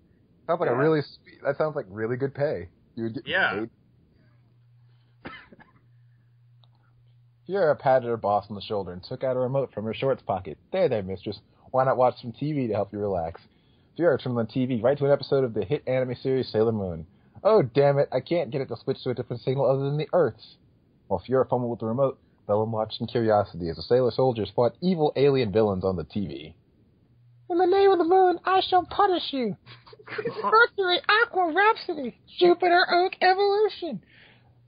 Sounds like a really sweet. That sounds like really good pay. You would get paid. Fiora patted her boss on the shoulder and took out a remote from her shorts pocket. There, mistress. Why not watch some TV to help you relax? Fiora turned on the TV right to an episode of the hit anime series Sailor Moon. Oh, damn it, I can't get it to switch to a different signal other than the Earth's. While Fiora fumbled with the remote, Bellum watched in curiosity as the sailor soldiers fought evil alien villains on the TV. In the name of the moon, I shall punish you. Mercury Aqua Rhapsody, Jupiter Oak Evolution.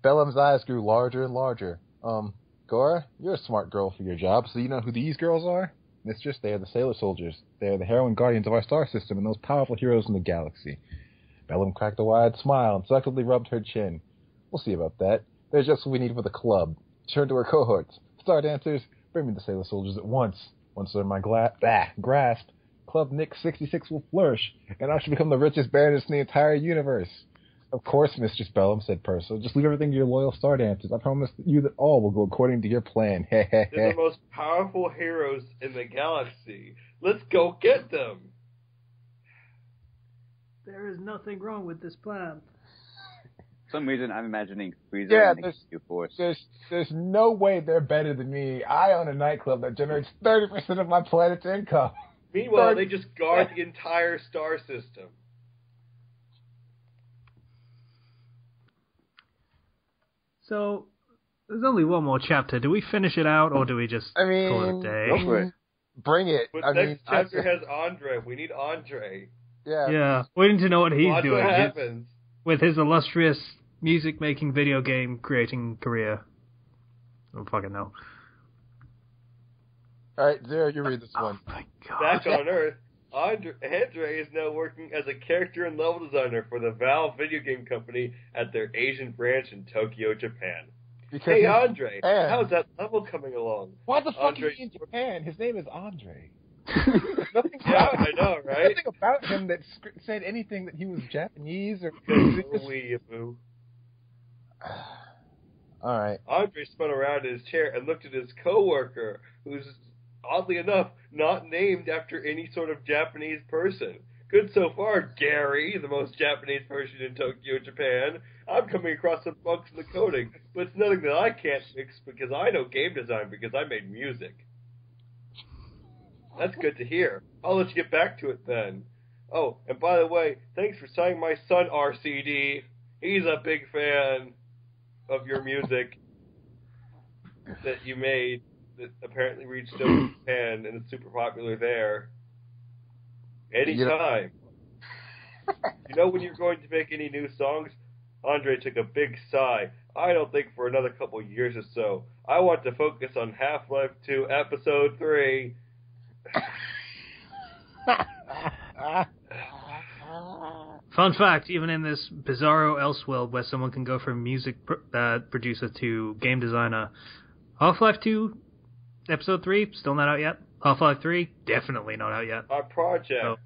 Bellum's eyes grew larger and larger. Gora, you're a smart girl for your job, so you know who these girls are? Mistress, they are the sailor soldiers. They are the heroine guardians of our star system and those powerful heroes in the galaxy. Bellum cracked a wide smile and seductively rubbed her chin. We'll see about that. They're just what we need for the club. She turned to her cohorts. Star dancers, Bring me the sailor soldiers at once. Once they're in my grasp, Club Nick 66 will flourish, and I shall become the richest bandit in the entire universe. Of course, Mistress Bellum, said Percival. Just leave everything to your loyal star dancers. I promise you that all will go according to your plan. They're the most powerful heroes in the galaxy. Let's go get them. There is nothing wrong with this plan. For some reason, I'm imagining Frieza and Q-Force. There's no way they're better than me. I own a nightclub that generates 30% of my planet's income. Meanwhile, they just guard the entire star system. So, there's only one more chapter. Do we finish it out, or do we just call it a day? Go for it. Bring it. But next chapter has Andre. We need Andre. Yeah. We need to know what he's Watch doing what happens. with his illustrious music-making, video game creating career. I don't fucking know. All right, Zero, you read this one. Oh my God. Back on Earth, Andre is now working as a character and level designer for the Valve video game company at their Asian branch in Tokyo, Japan. Hey, Andre, how's that level coming along? Why the fuck is he in Japan? His name is Andre. I know, right? Nothing about him that said anything that he was Japanese or... All right. Andre spun around in his chair and looked at his coworker, who's, oddly enough, not named after any sort of Japanese person. Good so far, Gary, the most Japanese person in Tokyo, Japan. I'm coming across some bugs in the coding, but it's nothing that I can't fix because I know game design because I made music. That's good to hear. I'll let you get back to it then. Oh, and by the way, thanks for signing my son RCD. He's a big fan of your music that you made that apparently reached over Japan and is super popular there. Anytime. You know when you're going to make any new songs? Andre took a big sigh. I don't think for another couple years or so. I want to focus on Half-Life 2 Episode 3. Fun fact, even in this bizarro Elseworld where someone can go from music producer to game designer, Half-Life 2 Episode 3, still not out yet. Half-Life 3, definitely not out yet. Our project,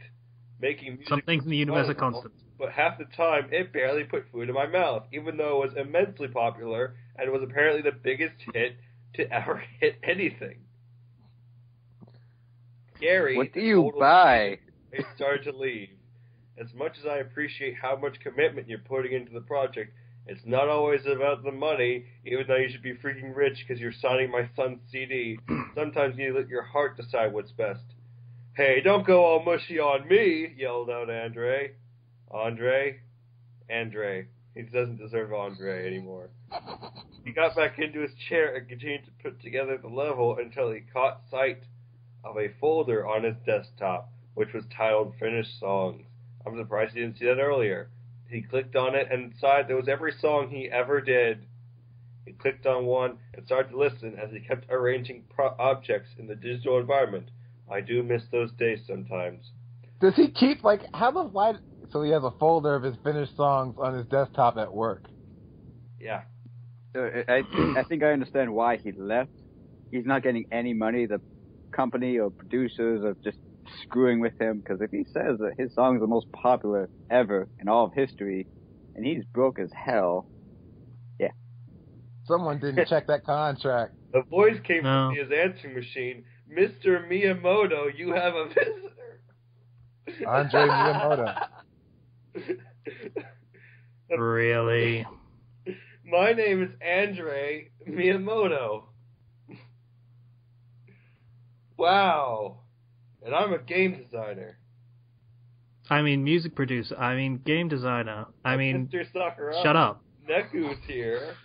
making music... Some things in the universe are constant. But half the time, it barely put food in my mouth, even though it was immensely popular and was apparently the biggest hit to ever hit anything. Gary... What do you buy? He started to leave. As much as I appreciate how much commitment you're putting into the project, it's not always about the money, even though you should be freaking rich because you're signing my son's CD. Sometimes you let your heart decide what's best. Hey, don't go all mushy on me, yelled out Andre. Andre? He doesn't deserve Andre anymore. He got back into his chair and continued to put together the level until he caught sight of a folder on his desktop, which was titled Finished Songs. I'm surprised he didn't see that earlier. He clicked on it, and inside there was every song he ever did. He clicked on one and started to listen as he kept arranging objects in the digital environment. I do miss those days sometimes. Does he keep, why... So he has a folder of his finished songs on his desktop at work. Yeah. I think I understand why he left. He's not getting any money. The company or producers are just screwing with him, because if he says that his song is the most popular ever in all of history, and he's broke as hell, yeah. Someone didn't check that contract. The voice came from his answering machine. Mr. Miyamoto, you have a visitor. Andre Miyamoto. Really? My name is Andre Miyamoto. Wow. And I'm a game designer. I mean, music producer. I mean, game designer. I mean, Mr. Sakura, shut up. Neku's here.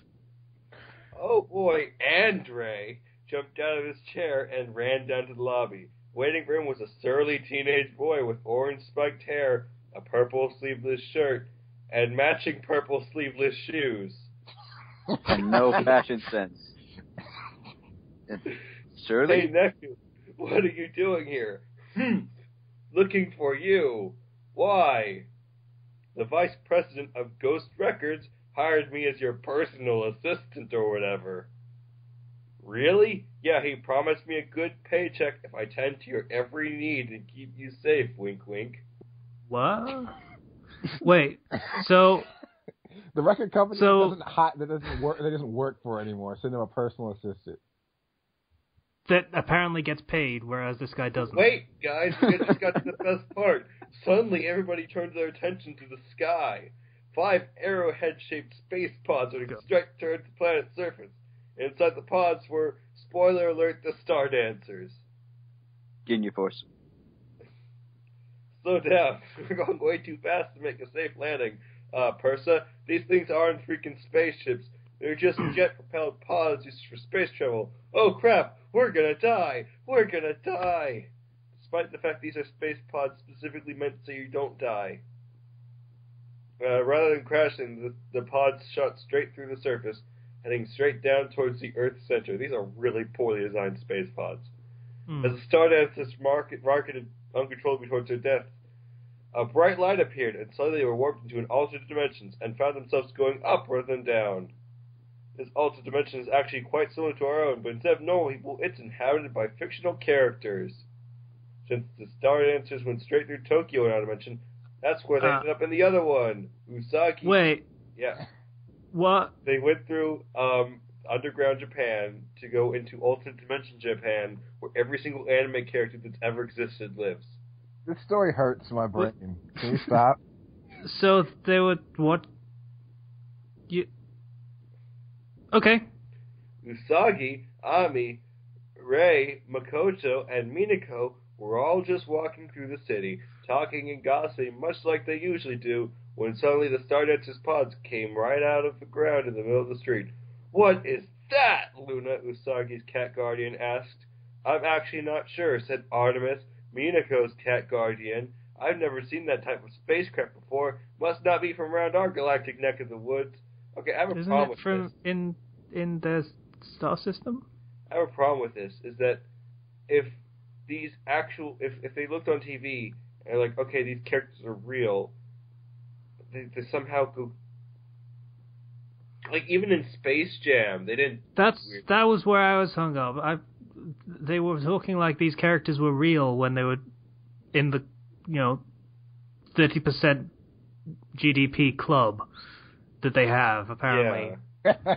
Oh boy, Andre jumped out of his chair and ran down to the lobby. Waiting for him was a surly teenage boy with orange spiked hair, a purple sleeveless shirt, and matching purple sleeveless shoes. And no fashion sense. Surely? Hey, Neku, what are you doing here? Looking for you. Why? The vice president of Ghost Records hired me as your personal assistant or whatever. Really? Yeah, he promised me a good paycheck if I tend to your every need and keep you safe, wink wink. What? Wait, so... The record company that doesn't work for anymore. Send him a personal assistant. That apparently gets paid, whereas this guy doesn't. Wait, guys, we just got to the best part. Suddenly, everybody turns their attention to the sky. 5 arrowhead-shaped space pods are straight towards the planet's surface. Inside the pods were, spoiler alert, the Star Dancers. Ginyu Force. Slow down. We're going way too fast to make a safe landing. Persa, these things aren't freaking spaceships. They're just jet-propelled pods used for space travel. Oh crap, we're gonna die! We're gonna die! Despite the fact these are space pods specifically meant so you don't die. Rather than crashing, the pods shot straight through the surface, heading straight down towards the Earth's center. These are really poorly designed space pods. As the Star Dancers rocketed uncontrollably towards their death, a bright light appeared, and suddenly they were warped into an alternate dimension and found themselves going up rather than down. This alternate dimension is actually quite similar to our own, but instead of normal people, it's inhabited by fictional characters. Since the Star Dancers went straight through Tokyo in our dimension, that's where they ended up in the other one, Usagi. Wait. Yeah. What? They went through underground Japan to go into alternate dimension Japan, where every single anime character that's ever existed lives. This story hurts my brain. Can you stop? So they were what? Okay. Usagi, Ami, Rei, Makoto, and Minako were all just walking through the city, talking and gossiping much like they usually do, when suddenly the Star Dancers pods came right out of the ground in the middle of the street. What is that? Luna, Usagi's cat guardian, asked. I'm actually not sure, said Artemis, Minako's cat guardian. I've never seen that type of spacecraft before. Must not be from around our galactic neck of the woods. Okay, I have a problem with this. Isn't it in the star system? I have a problem with this, is that if they looked on TV and they're like, okay, these characters are real, they somehow go, like, even in Space Jam, they didn't... That was where I was hung up. They were talking like these characters were real when they were in the, 30% GDP club that they have, apparently. Yeah.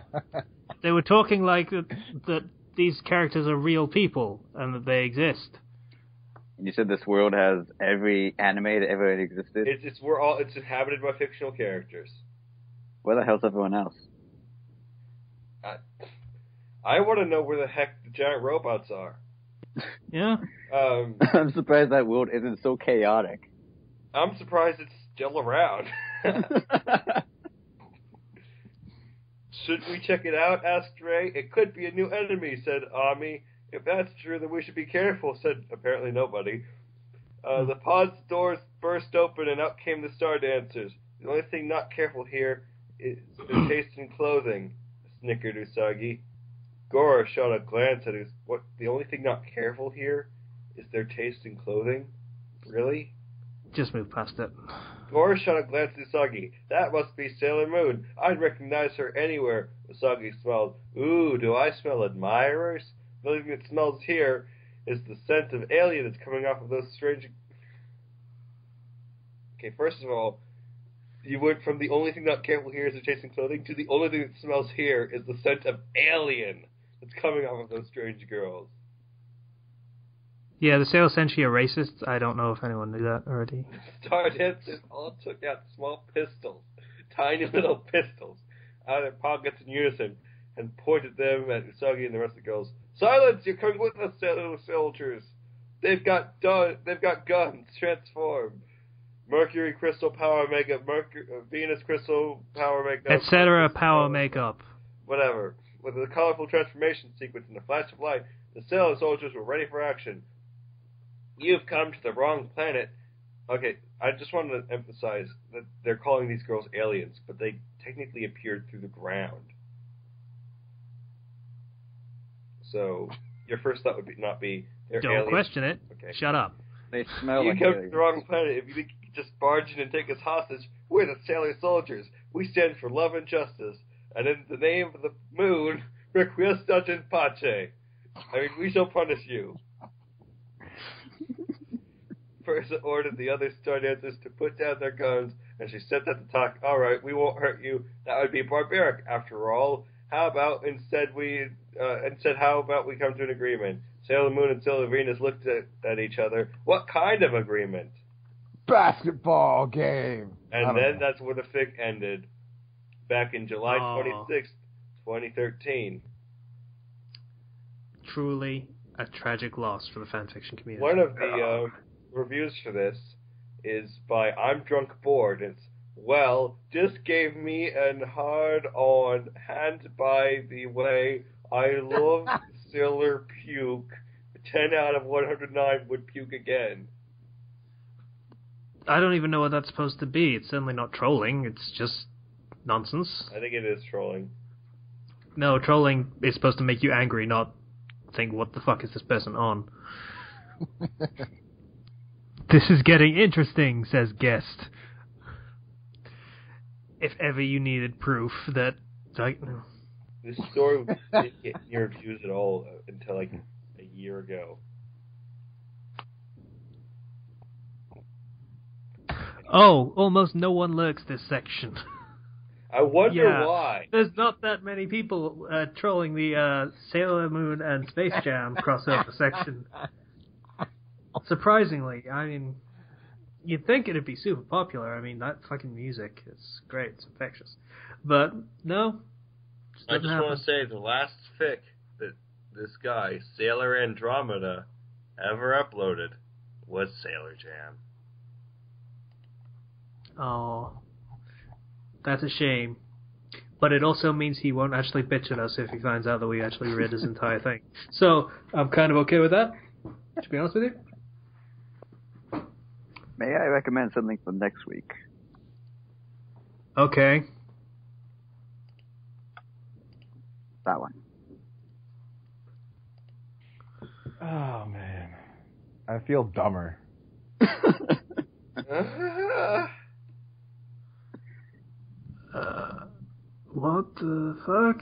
They were talking like that these characters are real people and that they exist. You said this world has every anime that ever existed? It's inhabited by fictional characters. Where the hell's everyone else? I want to know where the heck the giant robots are. Yeah. I'm surprised that world isn't so chaotic. I'm surprised it's still around. Should we check it out? Asked Ray. It could be a new enemy, said Ami. If that's true, then we should be careful, said apparently nobody. The pod's doors burst open and out came the Star Dancers. The only thing not careful here is their taste in clothing, snickered Usagi. Gora shot a glance at what? The only thing not careful here is their taste in clothing? Really? Just move past it. Gora shot a glance at Usagi. That must be Sailor Moon. I'd recognize her anywhere. Usagi smelled. Ooh, do I smell admirers? The only thing that smells here is the scent of alien that's coming off of those strange... Okay, first of all, you went from the only thing not careful here is the chasing clothing to the only thing that smells here is the scent of alien that's coming off of those strange girls. Yeah, the Sailor Senshi are racists. I don't know if anyone knew that already. Star Dancers all took out small pistols, tiny little pistols, out of their pockets in unison, and pointed them at Usagi and the rest of the girls. Silence! You're coming with us, little soldiers. They've got guns. Transform. Mercury crystal power makeup. Venus crystal power makeup. Etc. Power makeup. Whatever. With a colorful transformation sequence and a flash of light, the Sailor soldiers were ready for action. You've come to the wrong planet. Okay, I just wanted to emphasize that they're calling these girls aliens, but they technically appeared through the ground. So, your first thought would not be they're Don't aliens. question it. Okay. Shut up. They smell You like come to aliens. the wrong planet. If you think you can just barge in and take us hostage, we're the Sailor soldiers. We stand for love and justice. And in the name of the moon, requiescat in pace. I mean, we shall punish you. First ordered the other star dancers to put down their guns, and she said that to talk. All right, we won't hurt you. That would be barbaric, after all. How about instead we come to an agreement? Sailor Moon and Sailor Venus looked at each other. What kind of agreement? Basketball game. And then that's where the fic ended. Back in July 26th, 2013. Truly a tragic loss for the fanfiction community. One of the reviews for this is by I'm Drunk Bored. It's, well, just gave me an hard-on, and by the way, I love Sailor Puke. 10 out of 109 would puke again. I don't even know what that's supposed to be. It's certainly not trolling. It's just nonsense. I think it is trolling. No, trolling is supposed to make you angry, not think, what the fuck is this person on? This is getting interesting, says guest. If ever you needed proof that... This story didn't get any reviews at all until like a year ago. Oh, almost no one lurks this section. I wonder why. There's not that many people trolling the Sailor Moon and Space Jam crossover section. Surprisingly, I mean, you'd think it'd be super popular. I mean, that fucking music is great. It's infectious. But, no. I just want to say the last fic that this guy, Sailor Andromeda, ever uploaded was Sailor Jam. Oh, that's a shame. But it also means he won't actually bitch at us if he finds out that we actually read his entire thing. So, I'm kind of okay with that, to be honest with you. May I recommend something for next week? Okay. That one. Oh, man. I feel dumber. What the fuck?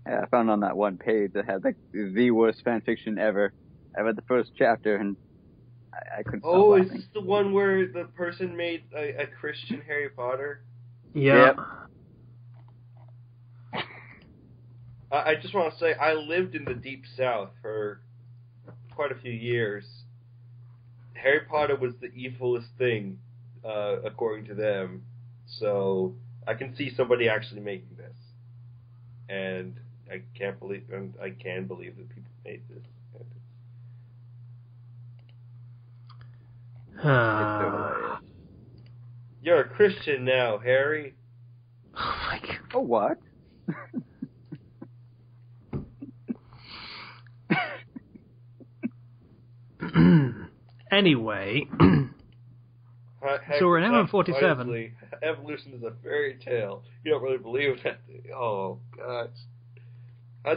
Yeah, I found on that one page that had like the worst fanfiction ever. I read the first chapter and I couldn't stop laughing. Is this the one where the person made a Christian Harry Potter? Yeah. Yep. I just want to say, I lived in the Deep South for quite a few years. Harry Potter was the evilest thing, according to them. So I can see somebody actually making this, and I can believe that people made this. You're a Christian now, Harry. Oh my god. Oh, what? Anyway, so we're an hour and 47. Honestly, evolution is a fairy tale. You don't really believe that. Oh, God.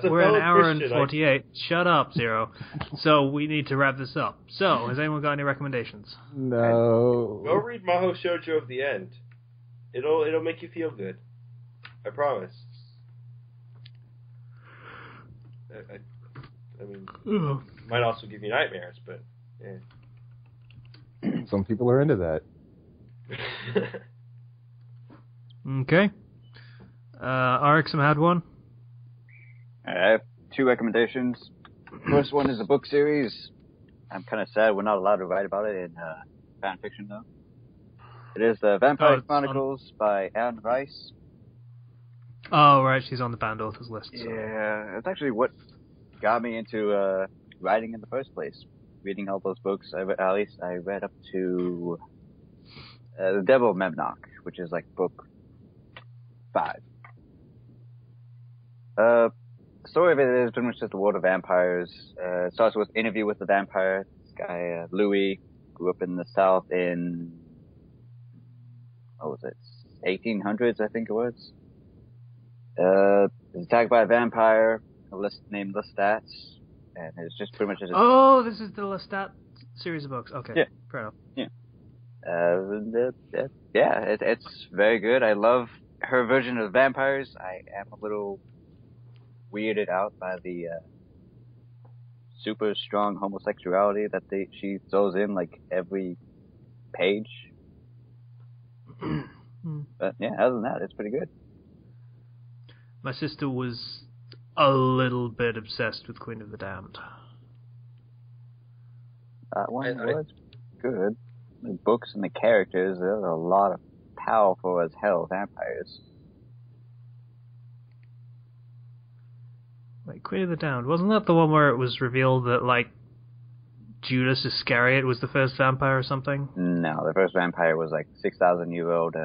We're an hour and 48. Shut up, Zero. So we need to wrap this up. So, has anyone got any recommendations? No. Go read Maho Shoujo of the End. It'll make you feel good. I promise. I mean, might also give you nightmares, but yeah. Some people are into that. Okay. Arixam had one. I have two recommendations. First one is a book series. I'm kind of sad we're not allowed to write about it in fan fiction, though. It is the Vampire Chronicles by Anne Rice. Oh, right, she's on the banned authors list. So. Yeah, it's actually what got me into writing in the first place. Reading all those books, I read up to The Devil of Memnoch, which is like book 5. The story of it is pretty much just the world of vampires. It starts with Interview with the Vampire. This guy, Louis, grew up in the South in, what was it, 1800s, I think it was. Was attacked by a vampire named Lestat, and it's just pretty much just... Oh, this is the Lestat series of books. Okay, yeah. Fair enough. Yeah. It's very good. I love her version of vampires. I am a little weirded out by the super strong homosexuality that she throws in like every page. But yeah, other than that, it's pretty good. My sister was a little bit obsessed with Queen of the Damned. That one was good. The books and the characters, there's a lot of powerful as hell vampires. Wait, Queen of the Damned, wasn't that the one where it was revealed that, like, Judas Iscariot was the first vampire or something? No, the first vampire was like 6,000-year-old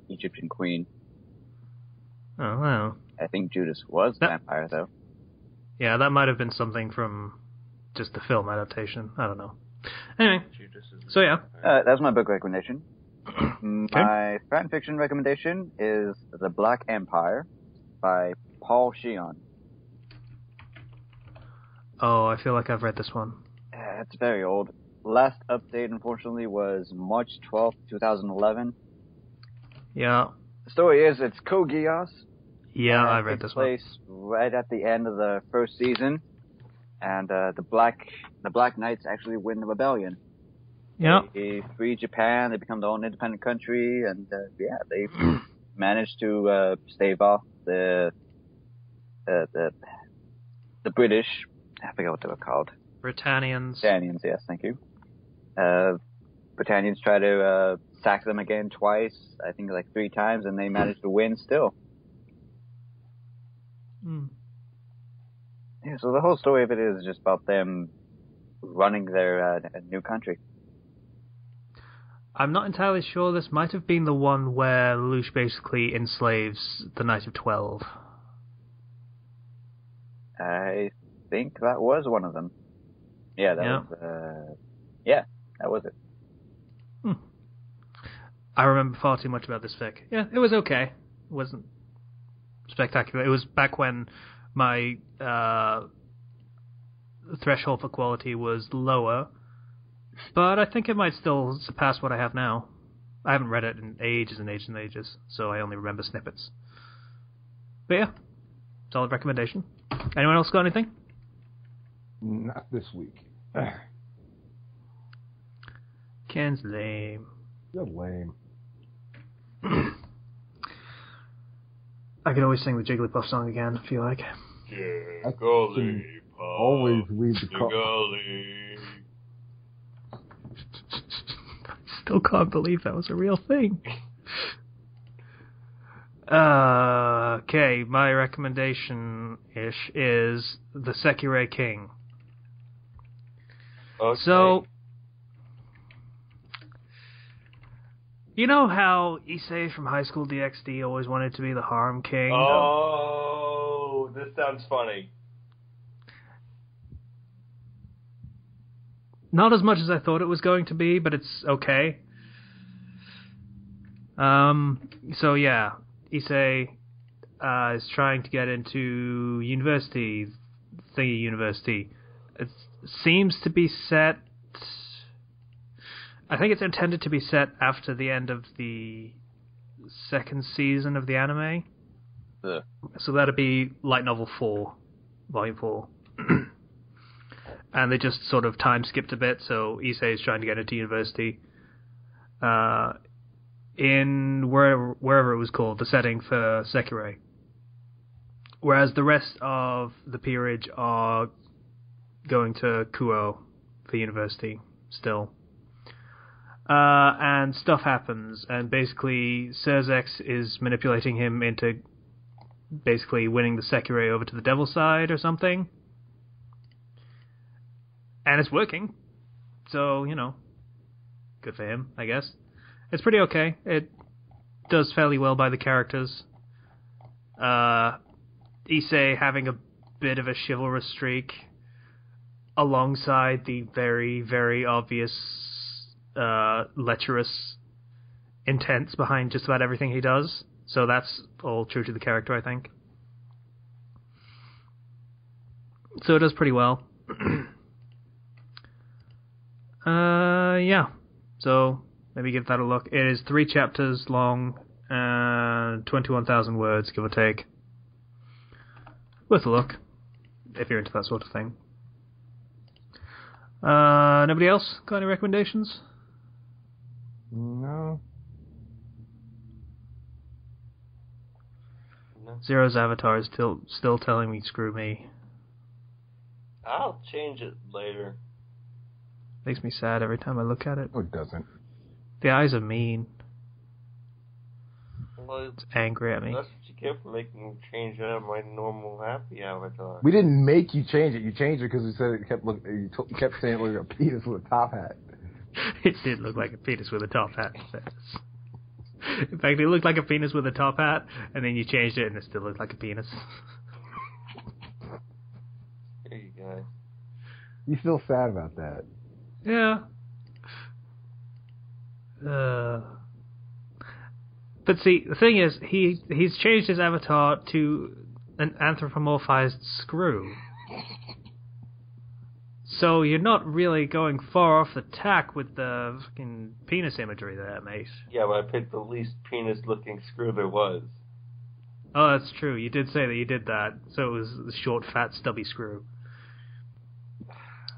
Egyptian queen. Oh, wow. I think Judas was the vampire, though. Yeah, that might have been something from just the film adaptation. I don't know. Anyway, so yeah. That's my book recommendation. Okay. My fan fiction recommendation is The Black Empire by Paul Sheehan. Oh, I feel like I've read this one. It's very old. Last update, unfortunately, was March 12th, 2011. Yeah. The story is, it's Code Geass. Yeah, I read this one. It takes place right at the end of the first season, and the Black Knights actually win the rebellion. Yeah. They free Japan, they become their own independent country, and they managed to stave off the British. I forget what they were called. Britannians. Britannians, yes, thank you. Britannians try to sack them again twice, I think like 3 times, and they managed to win still. Yeah, so the whole story of it is just about them running their new country. I'm not entirely sure. This might have been the one where Lelouch basically enslaves the Knight of 12. I think that was one of them. Yeah, that was it. I remember far too much about this fic. Yeah, it was okay. It wasn't spectacular. It was back when my threshold for quality was lower, but I think it might still surpass what I have now. I haven't read it in ages and ages and ages, so I only remember snippets. But yeah, solid recommendation. Anyone else got anything? Not this week. Ken's lame. You're lame. I could always sing the Jigglypuff song again if you like. Jigglypuff. Always leave the car. Still can't believe that was a real thing. Okay, my recommendation-ish is The Sekirei King. Okay. So, you know how Issei from High School DxD always wanted to be the Harem King? Oh, this sounds funny. Not as much as I thought it was going to be, but it's okay. So yeah, Issei is trying to get into university. It seems to be set... I think it's intended to be set after the end of the second season of the anime. Yeah. So that'd be Light Novel 4, Volume 4. And they just sort of time skipped a bit, so Issei is trying to get into university. In wherever it was called, the setting for Sekirei. Whereas the rest of the peerage are going to Kuo for university still. And stuff happens, and basically Serzex is manipulating him into basically winning the Sekirei over to the devil side or something. And it's working. So, you know, good for him, I guess. It's pretty okay. It does fairly well by the characters. Issei having a bit of a chivalrous streak alongside the very, very obvious lecherous intents behind just about everything he does. So that's all true to the character, I think. So it does pretty well. Yeah. So maybe give that a look. It is 3 chapters long and 21,000 words, give or take. worth a look if you're into that sort of thing. Nobody else got any recommendations? No. Zero's avatar is still telling me screw me. I'll change it later. Makes me sad every time I look at it. Oh, it doesn't. The eyes are mean. Well, It's angry at me. that's what you get for making me change out of my normal happy avatar. We didn't make you change it. You changed it because we said it kept you kept saying it looked like a penis with a top hat. It did look like a penis with a top hat. In fact, it looked like a penis with a top hat, and then you changed it, and it still looked like a penis. There you go. You feel sad about that? Yeah. But see, the thing is, he's changed his avatar to an anthropomorphized screw. So you're not really going far off the tack with the fucking penis imagery there, mate. Yeah, but I picked the least penis-looking screw there was. Oh, that's true. You did say that you did that. So it was the short, fat, stubby screw.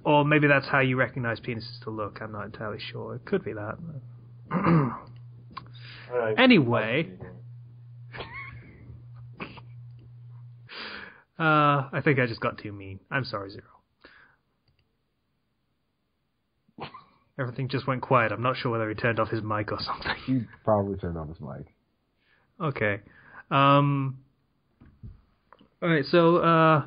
Or maybe that's how you recognize penises to look. I'm not entirely sure. It could be that. Anyway. I think I just got too mean. I'm sorry, Zero. Everything just went quiet. I'm not sure whether he turned off his mic or something. He probably turned off his mic. Okay. Alright, so,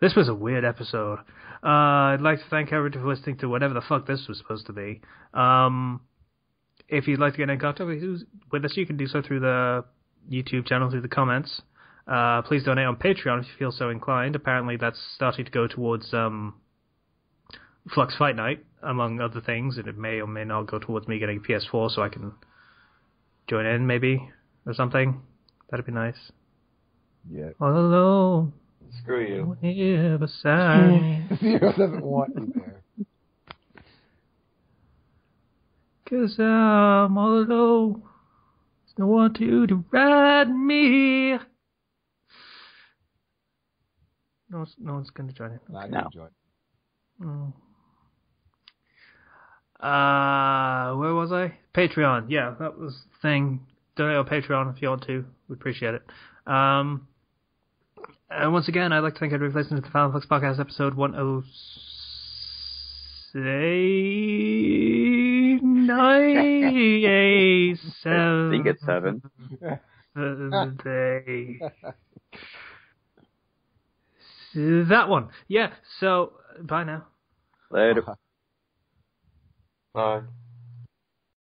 this was a weird episode. I'd like to thank everybody for listening to whatever the fuck this was supposed to be. If you'd like to get in contact with us, you can do so through the YouTube channel, through the comments. Please donate on Patreon if you feel so inclined. Apparently that's starting to go towards, Flux Fight Night, among other things, and it may or may not go towards me getting a PS4 so I can join in, maybe, or something. That'd be nice. Yeah. All alone. Screw you. Whenever side. Zero doesn't want you there. 'Cause I'm all alone. There's no one to ride me. No one's gonna join it. I No. can join. Where was I? Patreon. Yeah, that was the thing. Donate on Patreon if you want to. We'd appreciate it. And once again, I'd like to thank everybody for listening to the Fandom Flux Podcast episode 107. I think it's 7. That one. Yeah, so, bye now. Later. Bye.